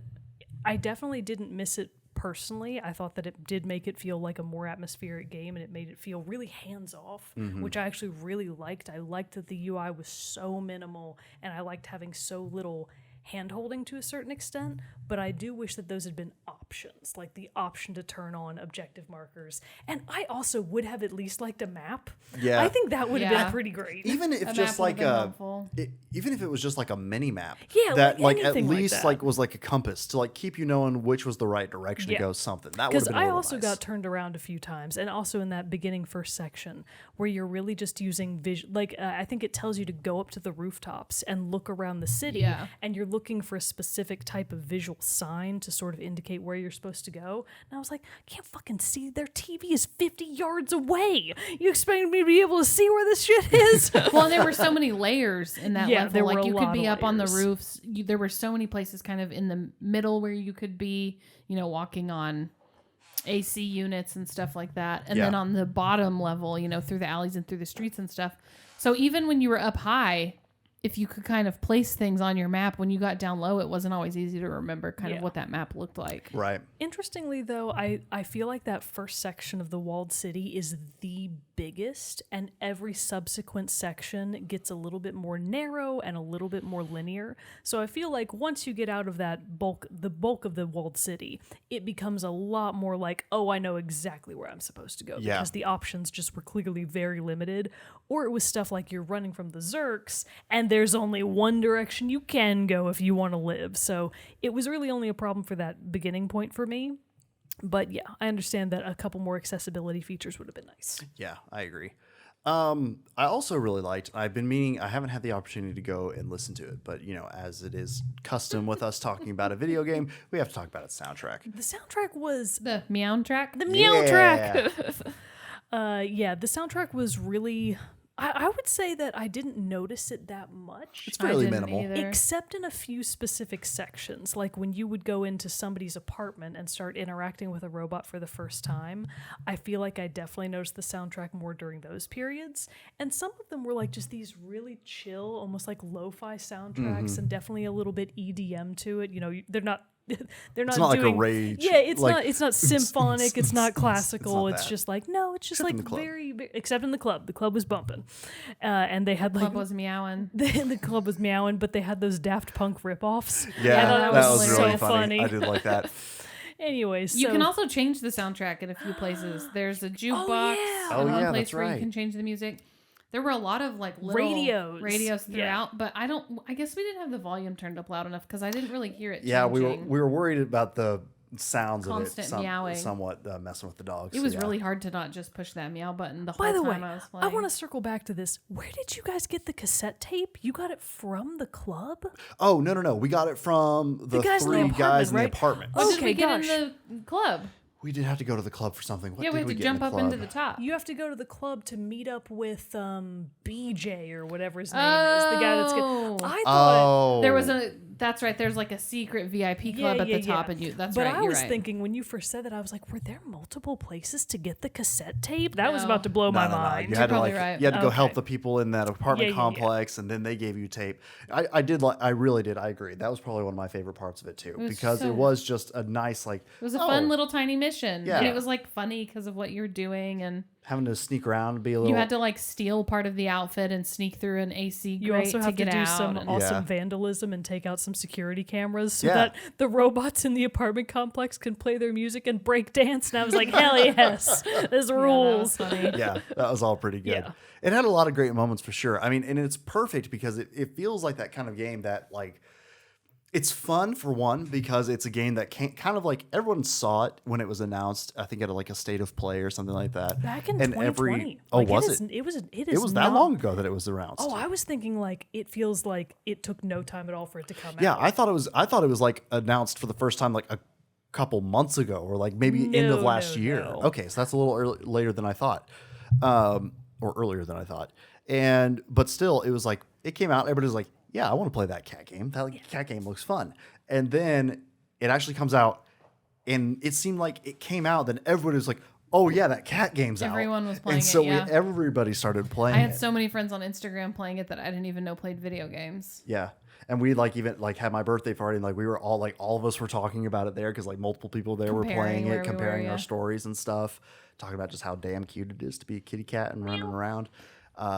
I definitely didn't miss it personally. I thought that it did make it feel like a more atmospheric game, and it made it feel really hands-off, which I actually really liked. I liked that the UI was so minimal, and I liked having so little hand-holding to a certain extent, but I do wish that those had been options, like the option to turn on objective markers. And I also would have at least liked a map. Yeah. I think that would have Yeah. been pretty great. Even A if map just would like have been a, helpful. even if it was just like a mini map, Yeah, that like like at anything like least that. like was like a compass to like keep you knowing which was the right direction Yeah. to go. Something that would have Because been a I little also nice. got turned around a few times, and also in that beginning first section where you're really just using vision. Like I think it tells you to go up to the rooftops and look around the city, Yeah. and you're looking for a specific type of visual sign to sort of indicate where you're supposed to go. And I was like, I can't fucking see. Their TV is 50 yards away. You expect me to be able to see where this shit is? Well, and there were so many layers in that Yeah, level. there were Like a you could lot be of up on the layers. roofs. There were so many places kind of in the middle where you could be, walking on AC units and stuff like that. And then Yeah. on the bottom level, through the alleys and through the streets and stuff. So even when you were up high, if you could kind of place things on your map, when you got down low, it wasn't always easy to remember kind Yeah. of what that map looked like. right. Interestingly, though, I feel like that first section of the walled city is the biggest, and every subsequent section gets a little bit more narrow and a little bit more linear. So I feel like once you get out of the bulk of the walled city, it becomes a lot more like, oh, I know exactly where I'm supposed to go, Yeah. because the options just were clearly very limited. Or it was stuff like you're running from the Zerks, and there's only one direction you can go if you want to live. So it was really only a problem for that beginning point for me. But yeah, I understand that a couple more accessibility features would have been nice. Yeah, I agree. I also really liked. I've been meaning. I haven't had the opportunity to go and listen to it, but as it is custom with us talking about a video game, we have to talk about its soundtrack. The soundtrack was The meow track. the meow Yeah. track. Yeah, the soundtrack was really. I would say that I didn't notice it that much. It's fairly I didn't minimal. either. Except in a few specific sections, like when you would go into somebody's apartment and start interacting with a robot for the first time. I feel like I definitely noticed the soundtrack more during those periods. And some of them were like just these really chill, almost like lo-fi soundtracks, and definitely a little bit EDM to it. They're not they're not It's not like a doing rage. Yeah, it's like, not it's not symphonic, it's not classical. It's that. just like no, it's just Except in like the club. very except in the club. The club was bumping. And they had like Club was meowing. the club was meowing, but they had those Daft Punk ripoffs. Yeah, I thought that was so really funny. I did like that. Anyways, You so can also change the soundtrack in a few places. There's a jukebox. yeah. Oh, in one yeah, place that's where right. you can change the music. There were a lot of like little Radios. throughout, Yeah. but I guess we didn't have the volume turned up loud enough because I didn't really hear it. Yeah, changing. we were worried about the sounds Constant of it meowing. somewhat messing with the dogs. It was yeah. really hard to not just push that meow button the whole by the way, time I was playing. I want to circle back to this. Where did you guys get the cassette tape? You got it from the club? Oh no! We got it from the guys in the three guys apartment, in the right? apartment. What did Okay, we get gosh. in the club? We did have to go to the club for something. What Yeah, did we had to get jump in up the club? into the top. You have to go to the club to meet up with BJ or whatever his name is. The guy that's Oh. good. I thought There was that's right. There's like a secret VIP club at the top, yeah. and that's but right. I You're was right. thinking when you first said that, I was like, were there multiple places to get the cassette tape? That was No. about to blow my No. mind. You had to probably like right. you had to go help Okay. the people in that apartment Yeah. complex, and then they gave you tape. I really did. I agree. That was probably one of my favorite parts of it too, was because so- it was just a nice like. It was a fun little tiny mission. Yeah. And it was like funny because of what you're doing, and having to sneak around and be a little. you had to like steal part of the outfit and sneak through an AC You grate also to have to get do out. some and- awesome Yeah. vandalism and take out some security cameras so Yeah. that the robots in the apartment complex can play their music and break dance. And I was like, hell yes, there's Yeah, that was rules. funny. Yeah, that was all pretty good. Yeah. It had a lot of great moments for sure. I mean, and it's perfect because it feels like that kind of game that like it's fun for one because it's a game that can't kind of like everyone saw it when it was announced. I think at like a state of play or something like that. Back in and 2020. Oh, Like, was it? It is It was that not- long ago that it was announced. Oh, I was thinking like it feels like it took no time at all for it to come yeah, out. I thought it was like announced for the first time like a couple months ago or like maybe end of No, last no, year. no. Okay, so that's a little later than I thought, or earlier than I thought. But still, it was like it came out. Everybody was like, "Yeah, I want to play that cat game. That cat game looks fun." And then it actually comes out, and it seemed like it came out. Then everybody was like, "Oh yeah, that cat game's out." Everyone was playing and so it, yeah. everybody started playing I had it. so many friends on Instagram playing it that I didn't even know played video games. Yeah. And we like even like had my birthday party and like we were all of us were talking about it there because like multiple people there were Comparing playing where it, we were, comparing yeah. our stories and stuff, talking about just how damn cute it is to be a kitty cat and running around.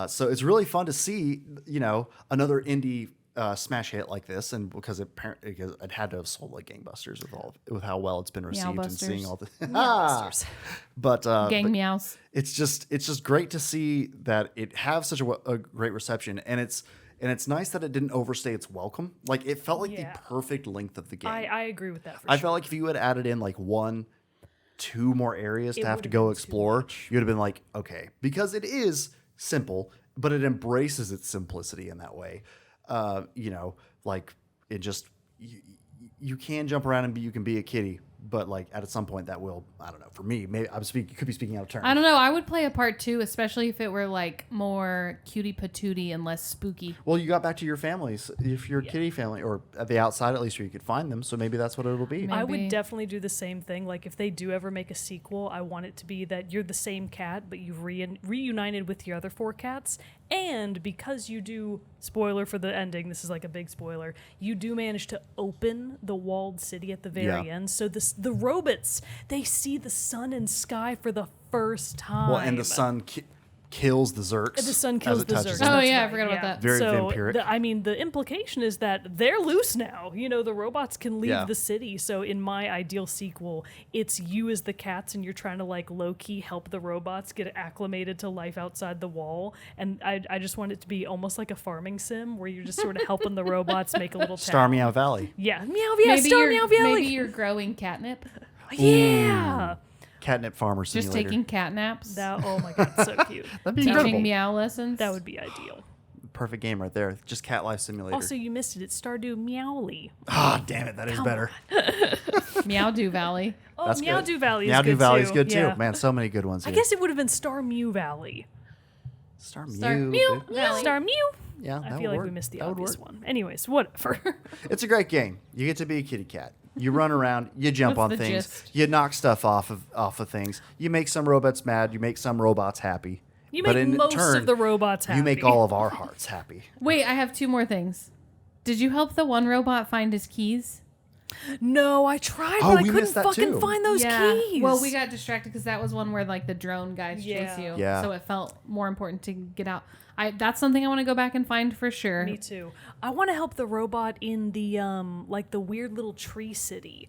So it's really fun to see, another indie smash hit like this, and because it had to have sold like gangbusters with how well it's been received and seeing all the but Gang meows. it's just great to see that it have such a great reception, and it's nice that it didn't overstay its welcome. Like it felt like Yeah. the perfect length of the game. I agree with that for I sure. felt like if you had added in like 1-2 more areas It to have to would've go been too explore, much. you'd have been like, okay, because it is simple, but it embraces its simplicity in that way. Like it just you can jump around and you can be a kitty, but like at some point that will, I don't know. For me, maybe could be speaking out of turn. I don't know. I would play a part 2, especially if it were like more cutie patootie and less spooky. Well, you got back to your families, if you're a kitty family, or at the outside at least where you could find them. So maybe that's what it'll be. I Maybe. would definitely do the same thing. Like if they do ever make a sequel, I want it to be that you're the same cat, but you've reunited with your other 4 cats. And because you do, spoiler for the ending, this is like a big spoiler, you do manage to open the walled city at the very Yeah. end. So the robots, they see the sun and sky for the first time. Well, and the sun kills the Zerks. The sun as kills it the touches Zergs. them. Oh, That's yeah, I right, forgot about that. Very so vampiric. the implication is that they're loose now. The robots can leave Yeah. the city. So in my ideal sequel, it's you as the cats and you're trying to like low key help the robots get acclimated to life outside the wall. And I just want it to be almost like a farming sim where you're just sort of helping the robots make a little Star town. Meow Valley. Yeah, meow, yeah, Star Meow Valley. maybe you're growing catnip. Yeah. Catnip Farmer Just Simulator. taking cat naps. That, oh my god, so cute. That'd be Teaching incredible. meow lessons. That would be ideal. Perfect game right there. Just Cat Life Simulator. Also, you missed it. It's Stardew Meowly. Ah, damn it. That is better. Meowdew Valley. Oh, That's Meow good. Do Valley is Meow good Do Valley is too. good too. Yeah. Man, so many good ones I here. guess it would have been Star Mew Valley. Star Star Mew. Mew. dude. Valley. Star Mew. Yeah, I that feel would like we work. missed the That would obvious work. one. Anyways, whatever. It's a great game. You get to be a kitty cat. You run around, you jump What's on the things, gist? you knock stuff off of things. You make some robots mad, you make some robots happy. You But make in most turn, of the robots happy. You make all of our hearts happy. Wait, I have 2 more things. Did you help the one robot find his keys? No, I tried, Oh, but I we couldn't missed that fucking too. find those keys. Well, we got distracted because that was one where like the drone guys chase Yeah. you. Yeah. So it felt more important to get out. That's something I want to go back and find for sure. Me too. I want to help the robot in the like the weird little tree city.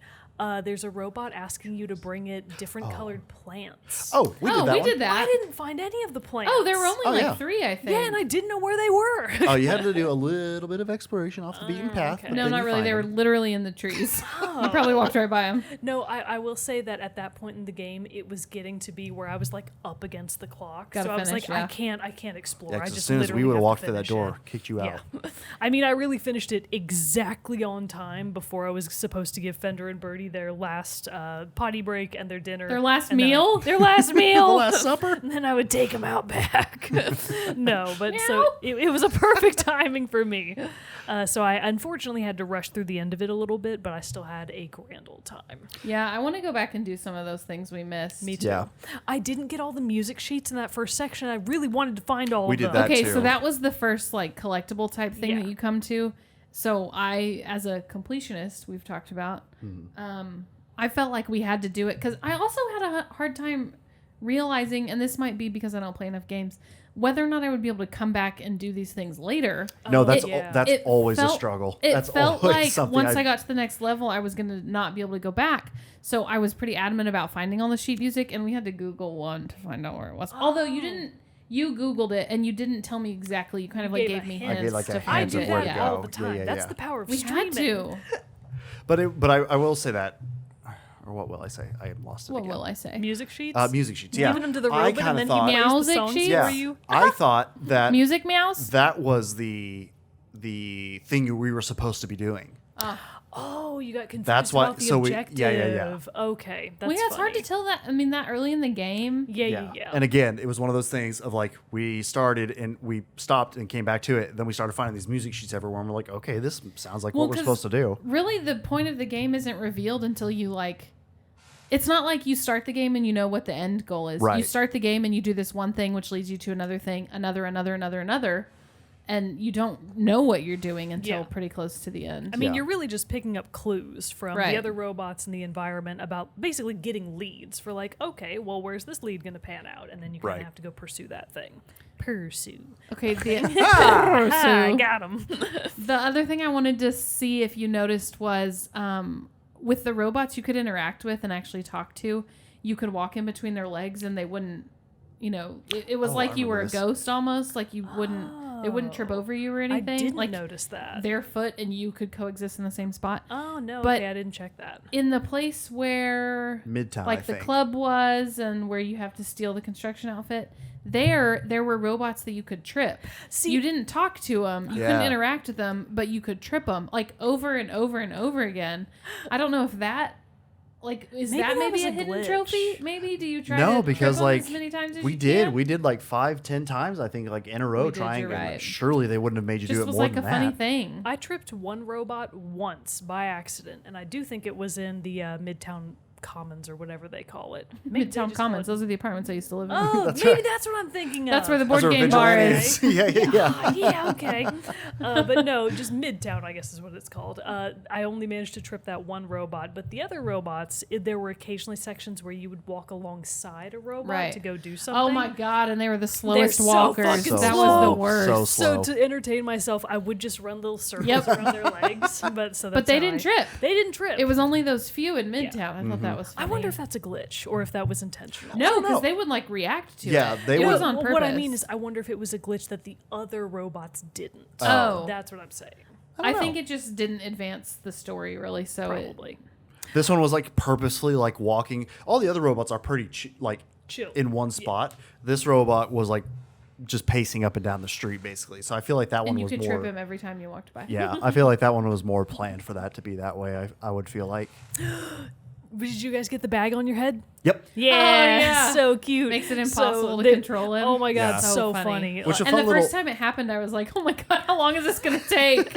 There's a robot asking you to bring it different colored plants. Oh, we did that one. did that. I didn't find any of the plants. Oh, there were only like yeah. 3, I think. Yeah, and I didn't know where they were. Oh, you had to do a little bit of exploration off the beaten path. okay. but No, then not you really. find They were them. literally in the trees. You probably walked right by them. No, I will say that at that point in the game, it was getting to be where I was like up against the clock. Gotta so I was finish, like, yeah. I can't explore. Yeah, I 'cause just as soon as we literally would have have to walked through that finish door, it. kicked you out. Yeah. I mean, I really finished it exactly on time before I was supposed to give Fender and Birdie their last potty break and their dinner. Their last And then meal? their last meal. The Last Supper? And then I would take them out back. No, but so it was a perfect timing for me. So I unfortunately had to rush through the end of it a little bit, but I still had a grand old time. Yeah, I want to go back and do some of those things we missed. Me too. Yeah. I didn't get all the music sheets in that first section. I really wanted to find all We of did them. that Okay, too. so that was the first like collectible type thing Yeah. that you come to. So I, as a completionist, we've talked about, I felt like we had to do it because I also had a hard time realizing, and this might be because I don't play enough games, whether or not I would be able to come back and do these things later. No, that's yeah. that's It always a felt- struggle. It That's felt always like something once I got to the next level, I was going to not be able to go back. So I was pretty adamant about finding all the sheet music, and we had to Google one to find out where it was. Although you didn't. You Googled it and you didn't tell me exactly. You kind of like gave gave a me hint. hints I gave, like, a to hint I find of do it. where to that go. all the Yeah, time. yeah, That's yeah. the power of We streaming. had to. But I will say that, or what will I say? I am lost it What again. will I say? Music sheets? Music sheets. Yeah, Giving them to the I robot kinda and then thought, he plays the Music songs sheets? yeah, for you. I thought that Music meows? that was the thing we were supposed to be doing. Oh, you got confused That's why- about the so we- objective. yeah. Okay, that's Well, yeah, it's hard to funny. tell that. I mean, that early in the game. Yeah. And again, it was one of those things of like we started and we stopped and came back to it. Then we started finding these music sheets everywhere, and we're like, okay, this sounds like Well, what we're 'cause supposed to do. Really, the point of the game isn't revealed until you like. It's not like you start the game and you know what the end goal is. You Right. start the game and you do this one thing, which leads you to another thing, another, and you don't know what you're doing until Yeah. pretty close to the end. I mean, Yeah. you're really just picking up clues from Right. the other robots in the environment about basically getting leads for like, okay, well, where's this lead going to pan out? And then you kind of Right. have to go pursue that thing. Pursue. Okay, I got him. the other thing I wanted to see if you noticed was with the robots you could interact with and actually talk to, you could walk in between their legs and they wouldn't, it was Oh, like I you were a remember this. ghost almost, like you wouldn't, they wouldn't trip over you or I anything. didn't like notice that. their foot and you could coexist in the same spot. Oh, no. But- okay, I didn't check that. In the place where Midtown, like I the think. club was and where you have to steal the construction outfit, there were robots that you could trip. See- You didn't talk to them, you couldn't Yeah. interact with them, but you could trip them like over and over and over again. I don't know if that is Maybe that that maybe was a a hidden glitch. trophy? Maybe do you try No, to because trip 'em like as many times as we you did, can? we did like 5-10 times I think like in a row We did, trying. you're And right. surely they wouldn't have made you do just it was more like a than funny that. thing. I tripped one robot once by accident, and I do think it was in the Midtown Commons or whatever they call it. Maybe they Midtown just call Commons, it- those are the apartments I used to live in. Oh, That's maybe right. that's what I'm thinking of. That's where the board Those are game bar vigilantes. is. yeah. Yeah, okay. But no, just Midtown, I guess is what it's called. I only managed to trip that one robot, but the other robots, there were occasionally sections where you would walk alongside a robot Right. to go do something. Oh my god, and they were the slowest so walkers. fucking That slow. was the worst. So So slow. to entertain myself, I would just run little circles Yep. around their legs. But they how didn't trip. They didn't trip. It was only those few in Midtown. I thought that was I funny. wonder if that's a glitch or if that was intentional. No, don't because know. they would like react to Yeah, it. they it would- was on purpose. What I mean is, I wonder if it was a glitch that the other robots didn't. Oh. That's what I'm saying. I don't think know. it just didn't advance the story really. So Probably. This one was like purposely like walking. All the other robots are pretty Chill. in one spot. This robot was like just pacing up and down the street basically. So I feel like that one and you was could more. trip him every time you walked by. Yeah, I feel like that one was more planned for that to be that way. I would feel like. Did you guys get the bag on your head? Yep. Yeah, yeah. so cute. Makes it impossible to they- control him. Oh my god, Yeah. so funny. Which a And fun the first little- time it happened, I was like, oh my God, how long is this going to take?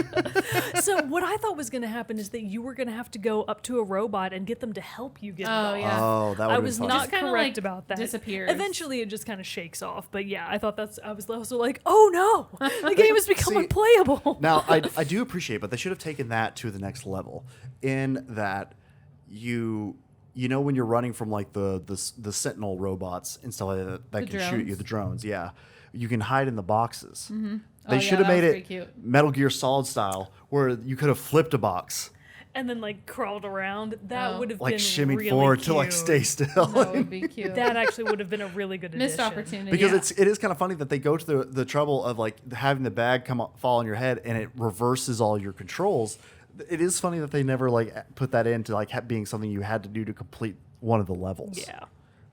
So what I thought was going to happen is that you were going to have to go up to a robot and get them to help you get it Oh, off. yeah. Oh, that would I have was been fun. not Just kinda, correct like, about that. disappears. Eventually, it just kind of shakes off. But yeah, I thought I was also like, oh no, the game has become See, unplayable. Now, I do appreciate, but they should have taken that to the next level. In that, you know, when you're running from like the Sentinel robots and stuff like that The can shoot you, drones? the drones, yeah, you can hide in the boxes. Oh, They yeah, should have that made was it pretty cute. Metal Gear Solid style, where you could have flipped a box, And then like crawled around. That Oh. would have like been shimmied really forward cute. to like stay still. That would be cute. That actually would have been a really good Missed addition. opportunity. Because yeah. it is kind of funny that they go to the trouble of like having the bag fall on your head and it reverses all your controls. It is funny that they never like put that into like being something you had to do to complete one of the levels. Yeah.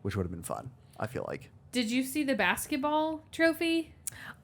Which would have been fun, I feel like. Did you see the basketball trophy?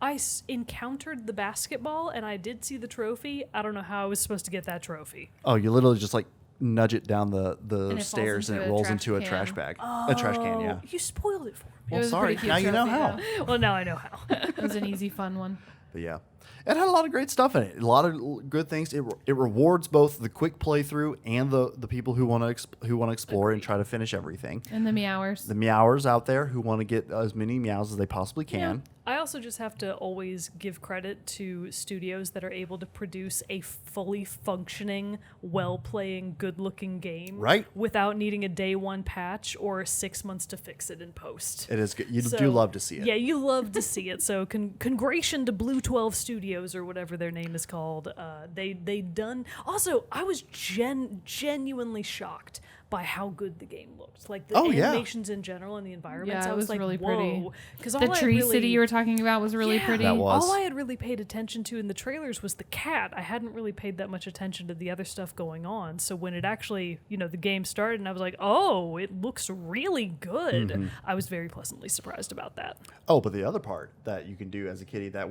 I encountered the basketball and I did see the trophy. I don't know how I was supposed to get that trophy. Oh, you literally just like nudge it down the it falls stairs and into it a rolls trash into a can. trash bag. A trash can, yeah. Oh, you spoiled it for me. It Well, was a sorry. pretty cute Now you know trophy, how. though. Well, now I know how. It was an easy, fun one. But yeah, it had a lot of great stuff in it. A lot of good things. It rewards both the quick playthrough and the people who want to explore and try to finish everything. And the meowers. The meowers out there who want to get as many meows as they possibly can. I also just have to always give credit to studios that are able to produce a fully functioning, well-playing, good-looking game, Right. without needing a day one patch or 6 months to fix it in post. It is good. You So, do love to see it. Yeah, you love to see it. So congratulations to Blue 12 Studios or whatever their name is called. They done. Also, I was genuinely shocked by how good the game looked. Like the Oh, yeah. animations in general and the environments. Yeah, I it was was like, really pretty. whoa. Because The tree city you were talking about was really pretty. That was. all I had really paid attention to in the trailers was the cat. I hadn't really paid that much attention to the other stuff going on. So when it actually, the game started and I was like, oh, it looks really good. Mm-hmm. I was very pleasantly surprised about that. Oh, but the other part that you can do as a kitty that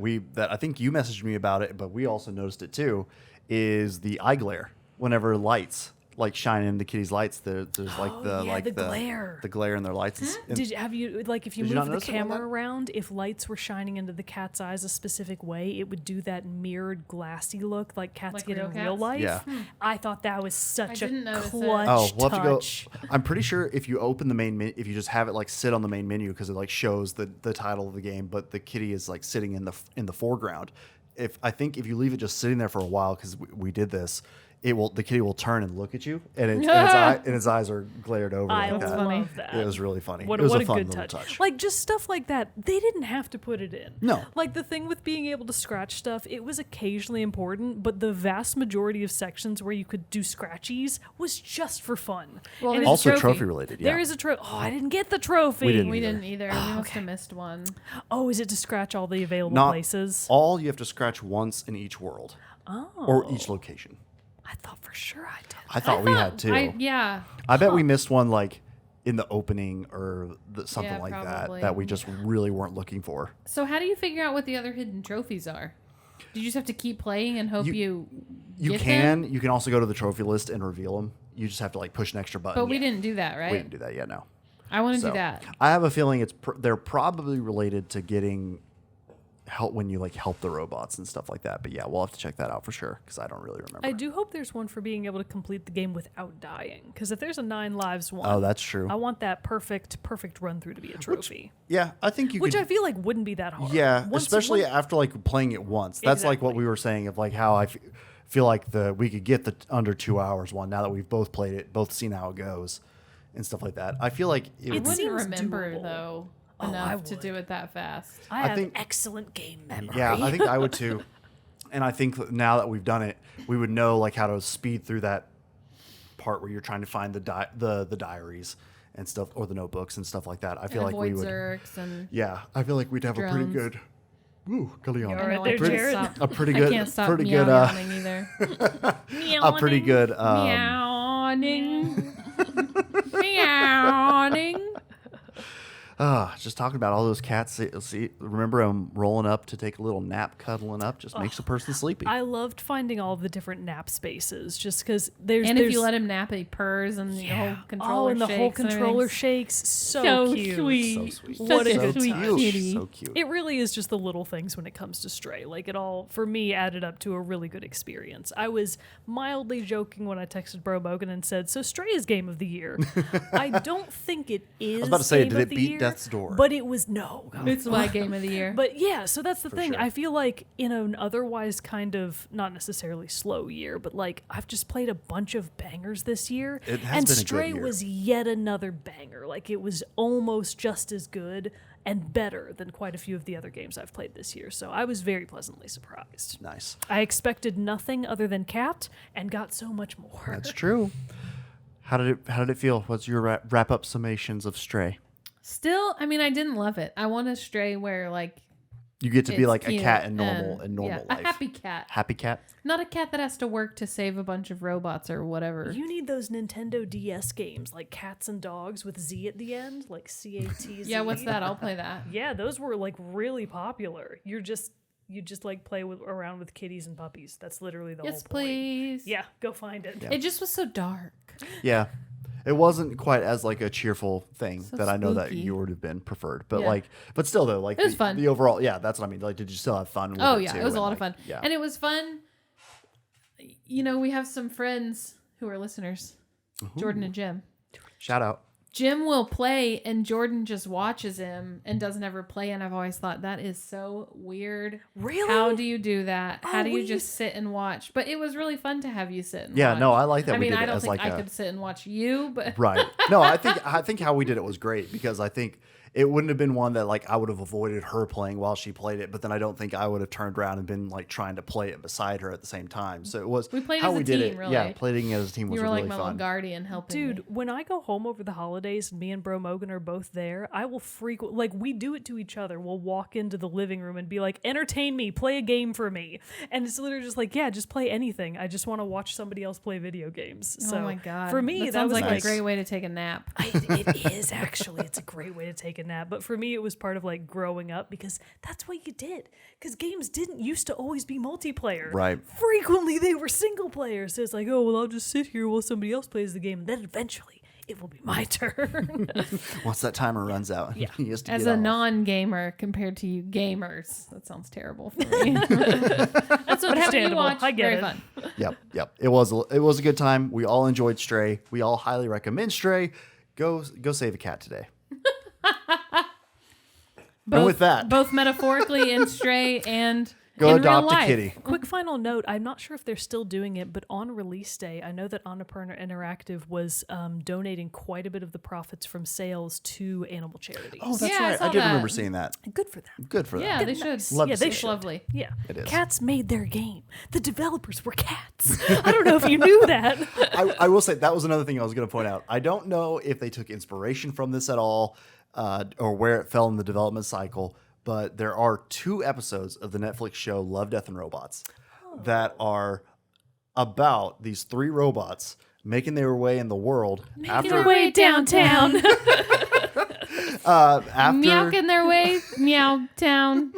I think you messaged me about it, but we also noticed it too, is the eye glare. Whenever lights like shine in the kitty's lights, there's like the glare. the glare in their lights. And Have you if you Did you not move the notice it on camera that? around, if lights were shining into the cat's eyes a specific way, it would do that mirrored glassy look like cats Like get real in real cats? life. Yeah. I thought that was such a didn't notice it. clutch Oh, we'll have to go. touch. I'm pretty sure if you open the main menu, if you just have it like sit on the main menu because it like shows the title of the game, but the kitty is like sitting in the foreground. I think if you leave it just sitting there for a while, because we did this, the kitty will turn and look at you, and its eyes are glared over I like that. love that. It was really funny. What, it was what a fun good little touch. Like just stuff like that. They didn't have to put it in. No. Like the thing with being able to scratch stuff, it was occasionally important, but the vast majority of sections where you could do scratchies was just for fun. Well, And there's it's- Also trophy. trophy related. Yeah. there is a trophy. Oh, I didn't get the trophy. We didn't. We either. didn't either. We must have missed one. Oh, is it to scratch all the available Not places? all. You have to scratch once in each world Oh. or each location. I thought for sure I did. I thought we had too. Yeah. I bet we missed one like in the opening or something Yeah, like probably. that we just really weren't looking for. So how do you figure out what the other hidden trophies are? Do you just have to keep playing and hope you You get can. them? You can also go to the trophy list and reveal them. You just have to like push an extra button. But we didn't do that, right? We didn't do that yet. No. I want to So, do that. I have a feeling they're probably related to getting help when you like help the robots and stuff like that. But yeah, we'll have to check that out for sure because I don't really remember. I do hope there's one for being able to complete the game without dying. Because if there's a 9 lives one, Oh, that's true. I want that perfect run through to be a trophy. Yeah, I think you Which could. I feel like wouldn't be that hard. Yeah, Once- especially once- after like playing it once. That's like what Exactly. we were saying of like how I feel like we could get the under 2 hours one now that we've both played it, both seen how it goes, and stuff like that. I feel like I would be- wouldn't seems remember doable. though Oh, I enough to would. do it that fast. I I have think- excellent game memory. Yeah, I think I would too. And I think that now that we've done it, we would know like how to speed through that part where you're trying to find the diaries and stuff or the notebooks and stuff like that. I feel And like we avoid would. Zerks and Yeah, I feel like we'd have a pretty Drones. good. Ooh, Galeon. You're I right know, there, I can't Jared. stop- A pretty I good, can't stop pretty good, meowing either. a pretty good. Meowing. Meowing. Just talking about all those cats. See, remember them rolling up to take a little nap, cuddling up, just makes a person sleepy. I loved finding all of the different nap spaces just because there's. And if you let him nap, he purrs and the whole controller and the shakes. whole and controller everything's shakes. So sweet. cute. So sweet. What a Such good sweet time. kitty. So cute. It really is just the little things when it comes to Stray. Like, it all, for me, added up to a really good experience. I was mildly joking when I texted Bro Bogan and said, so Stray is Game of the Year. I don't think it is. I was about to say, Game did of it the beat Year, Death's Door? But it was, no. It's my game of the year. But yeah, so that's the thing. sure. I feel like in an otherwise kind of not necessarily slow year, but like I've just played a bunch of bangers this year. It has and been a good Stray year. was yet another banger. Like it was almost just as good and better than quite a few of the other games I've played this year. So I was very pleasantly surprised. Nice. I expected nothing other than cat and got so much more. That's true. How did it feel? What's your wrap up summations of Stray? Still, I mean, I didn't love it. I want a Stray where like You get to be it's like a cute cat in normal yeah, life. a happy cat, Happy cat. not a cat that has to work to save a bunch of robots or whatever. You need those Nintendo DS games like Cats and Dogs with Z at the end, like CATZ. Yeah, what's that? I'll play that. Yeah, those were like really popular. You just like play around with kitties and puppies. That's literally the whole Yes, point. please. Yeah, go find it. It just was so dark. Yeah. It wasn't quite as like a cheerful thing So that I know that spooky. you would have been preferred. But Yeah. but still though, like It was fun. the overall, yeah, that's what I mean. Like, did you still have fun with Oh it yeah, too? it was a And, lot of like, fun. Yeah. And it was fun. You know, we have some friends who are listeners, Jordan and Jim. Shout out. Jim will play and Jordan just watches him and doesn't ever play. And I've always thought that is so weird. Really? How do you do that? How Oh, do you we just sit and watch? But it was really fun to have you sit and Yeah, watch. no, I like that I we mean, did I it don't as think like I could sit and watch you, but Right. No, I think how we did it was great because I think it wouldn't have been one that like I would have avoided her playing while she played it, but then I don't think I would have turned around and been like trying to play it beside her at the same time. So it was We played how as a we did team, it. really. Yeah, playing as a team was you were really like my little fun. guardian helping Dude, me. when I go home over the holidays and me and Bro Mogan are both there, I will like we do it to each other. We'll walk into the living room and be like, entertain me, play a game for me. And it's literally just like, yeah, just play anything. I just want to watch somebody else play video games. So Oh my god! for me, that that sounds was like nice. a great way to take a nap. It is actually. It's a great way to take a nap. But for me, it was part of like growing up because that's what you did. Because games didn't used to always be multiplayer. Right. Frequently, they were single player. So it's like, oh, well, I'll just sit here while somebody else plays the game. And then eventually, it will be my turn. Once that timer runs out, Yeah. he has to As get a off. non-gamer compared to you gamers, that sounds terrible for me. That's what having you Understandable. watch. I get very it. fun. Yep. It was a good time. We all enjoyed Stray. We all highly recommend Stray. Go save a cat today. And with that, both metaphorically in Stray and go in real adopt a life. kitty. Quick final note. I'm not sure if they're still doing it, but on release day, I know that Annapurna Interactive was donating quite a bit of the profits from sales to animal charities. Oh, that's Yeah, I right. saw I did that. remember seeing that. Good for them. Good for Yeah, them. they should. Love Yeah, to they see should. it. Lovely. Yeah. It is. Cats made their game. The developers were cats. I don't know if you knew that. I will say that was another thing I was going to point out. I don't know if they took inspiration from this at all, or where it fell in the development cycle. But there are 2 episodes of the Netflix show Love, Death, and Robots that are about these 3 robots making their way in the world after way downtown. Meowing their way, meow town.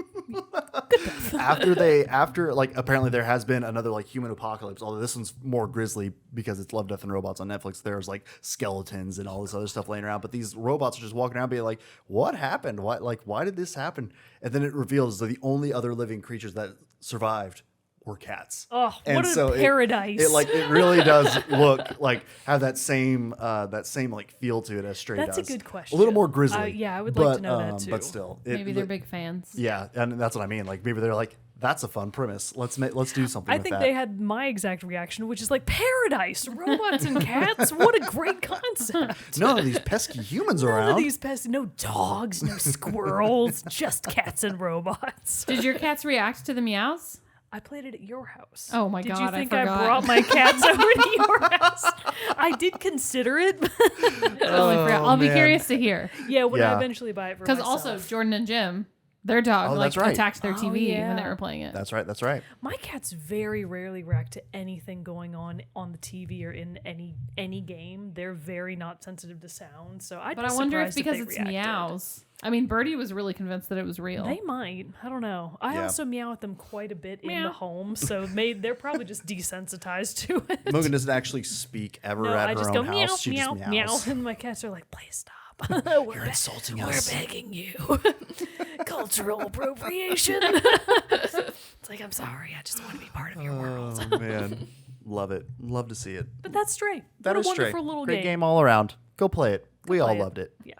after like apparently there has been another like human apocalypse, although this one's more grisly because it's Love, Death, and Robots on Netflix. There's like skeletons and all this other stuff laying around, but these robots are just walking around being like, what happened? Why did this happen? And then it reveals that the only other living creatures that survived were cats. Oh, And what so a paradise. it really does look like have that same like feel to it as Stray That's does. a good question. A little more grisly. Yeah, I would like to know that too. But still, Maybe they're big fans. Yeah, and that's what I mean. Like maybe they're like, that's a fun premise. Let's do something. I with think that. they had my exact reaction, which is like paradise, robots and cats. What a great concept. None of these pesky humans None around. of these pests, no dogs, no squirrels, just cats and robots. Did your cats react to the meows? I played it at your house. Oh my Did God, you I think I, forgot. brought my cats over to your house? I did consider it. Totally forgot. I'll be man. curious to hear. Yeah, when I Yeah. eventually buy it for Because myself. also Jordan and Jim, Their dog Oh, that's right. attacked their Oh, TV when yeah. they were playing it. That's right. That's right. My cats very rarely react to anything going on the TV or in any game. They're very not sensitive to sound. So I'd But be I wonder if surprised because they it's reacted. meows. I mean, Birdie was really convinced that it was real. They might. I don't know. I Yeah. also meow at them quite a bit in Meow. the home, so they're probably just desensitized to it. Morgan doesn't actually speak ever No, at I her just own go house. meow, She meow, just meow, meows. and my cats are like, "Please stop! You're insulting We're us. begging you." Cultural appropriation. It's like, I'm sorry. I just want to be part of your world. Oh man, love it. Love to see it. But that's Stray. That what is a Stray. wonderful little Great game all around. Go play it. We all play it. loved it. Yeah.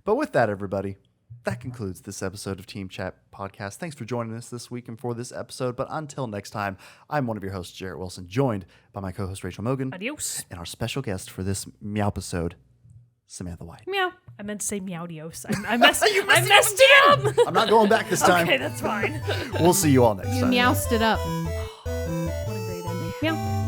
But with that, everybody, that concludes this episode of Team Chat Podcast. Thanks for joining us this week and for this episode. But until next time, I'm one of your hosts, Jarrett Wilson, joined by my co-host Rachel Mogan Adios. and our special guest for this meow episode, Samantha White. Meow. I meant to say meowdios. I messed it up. I'm not going back this time. Okay, that's fine. We'll see you all next You time. meowsed it up. What a great ending. Meow.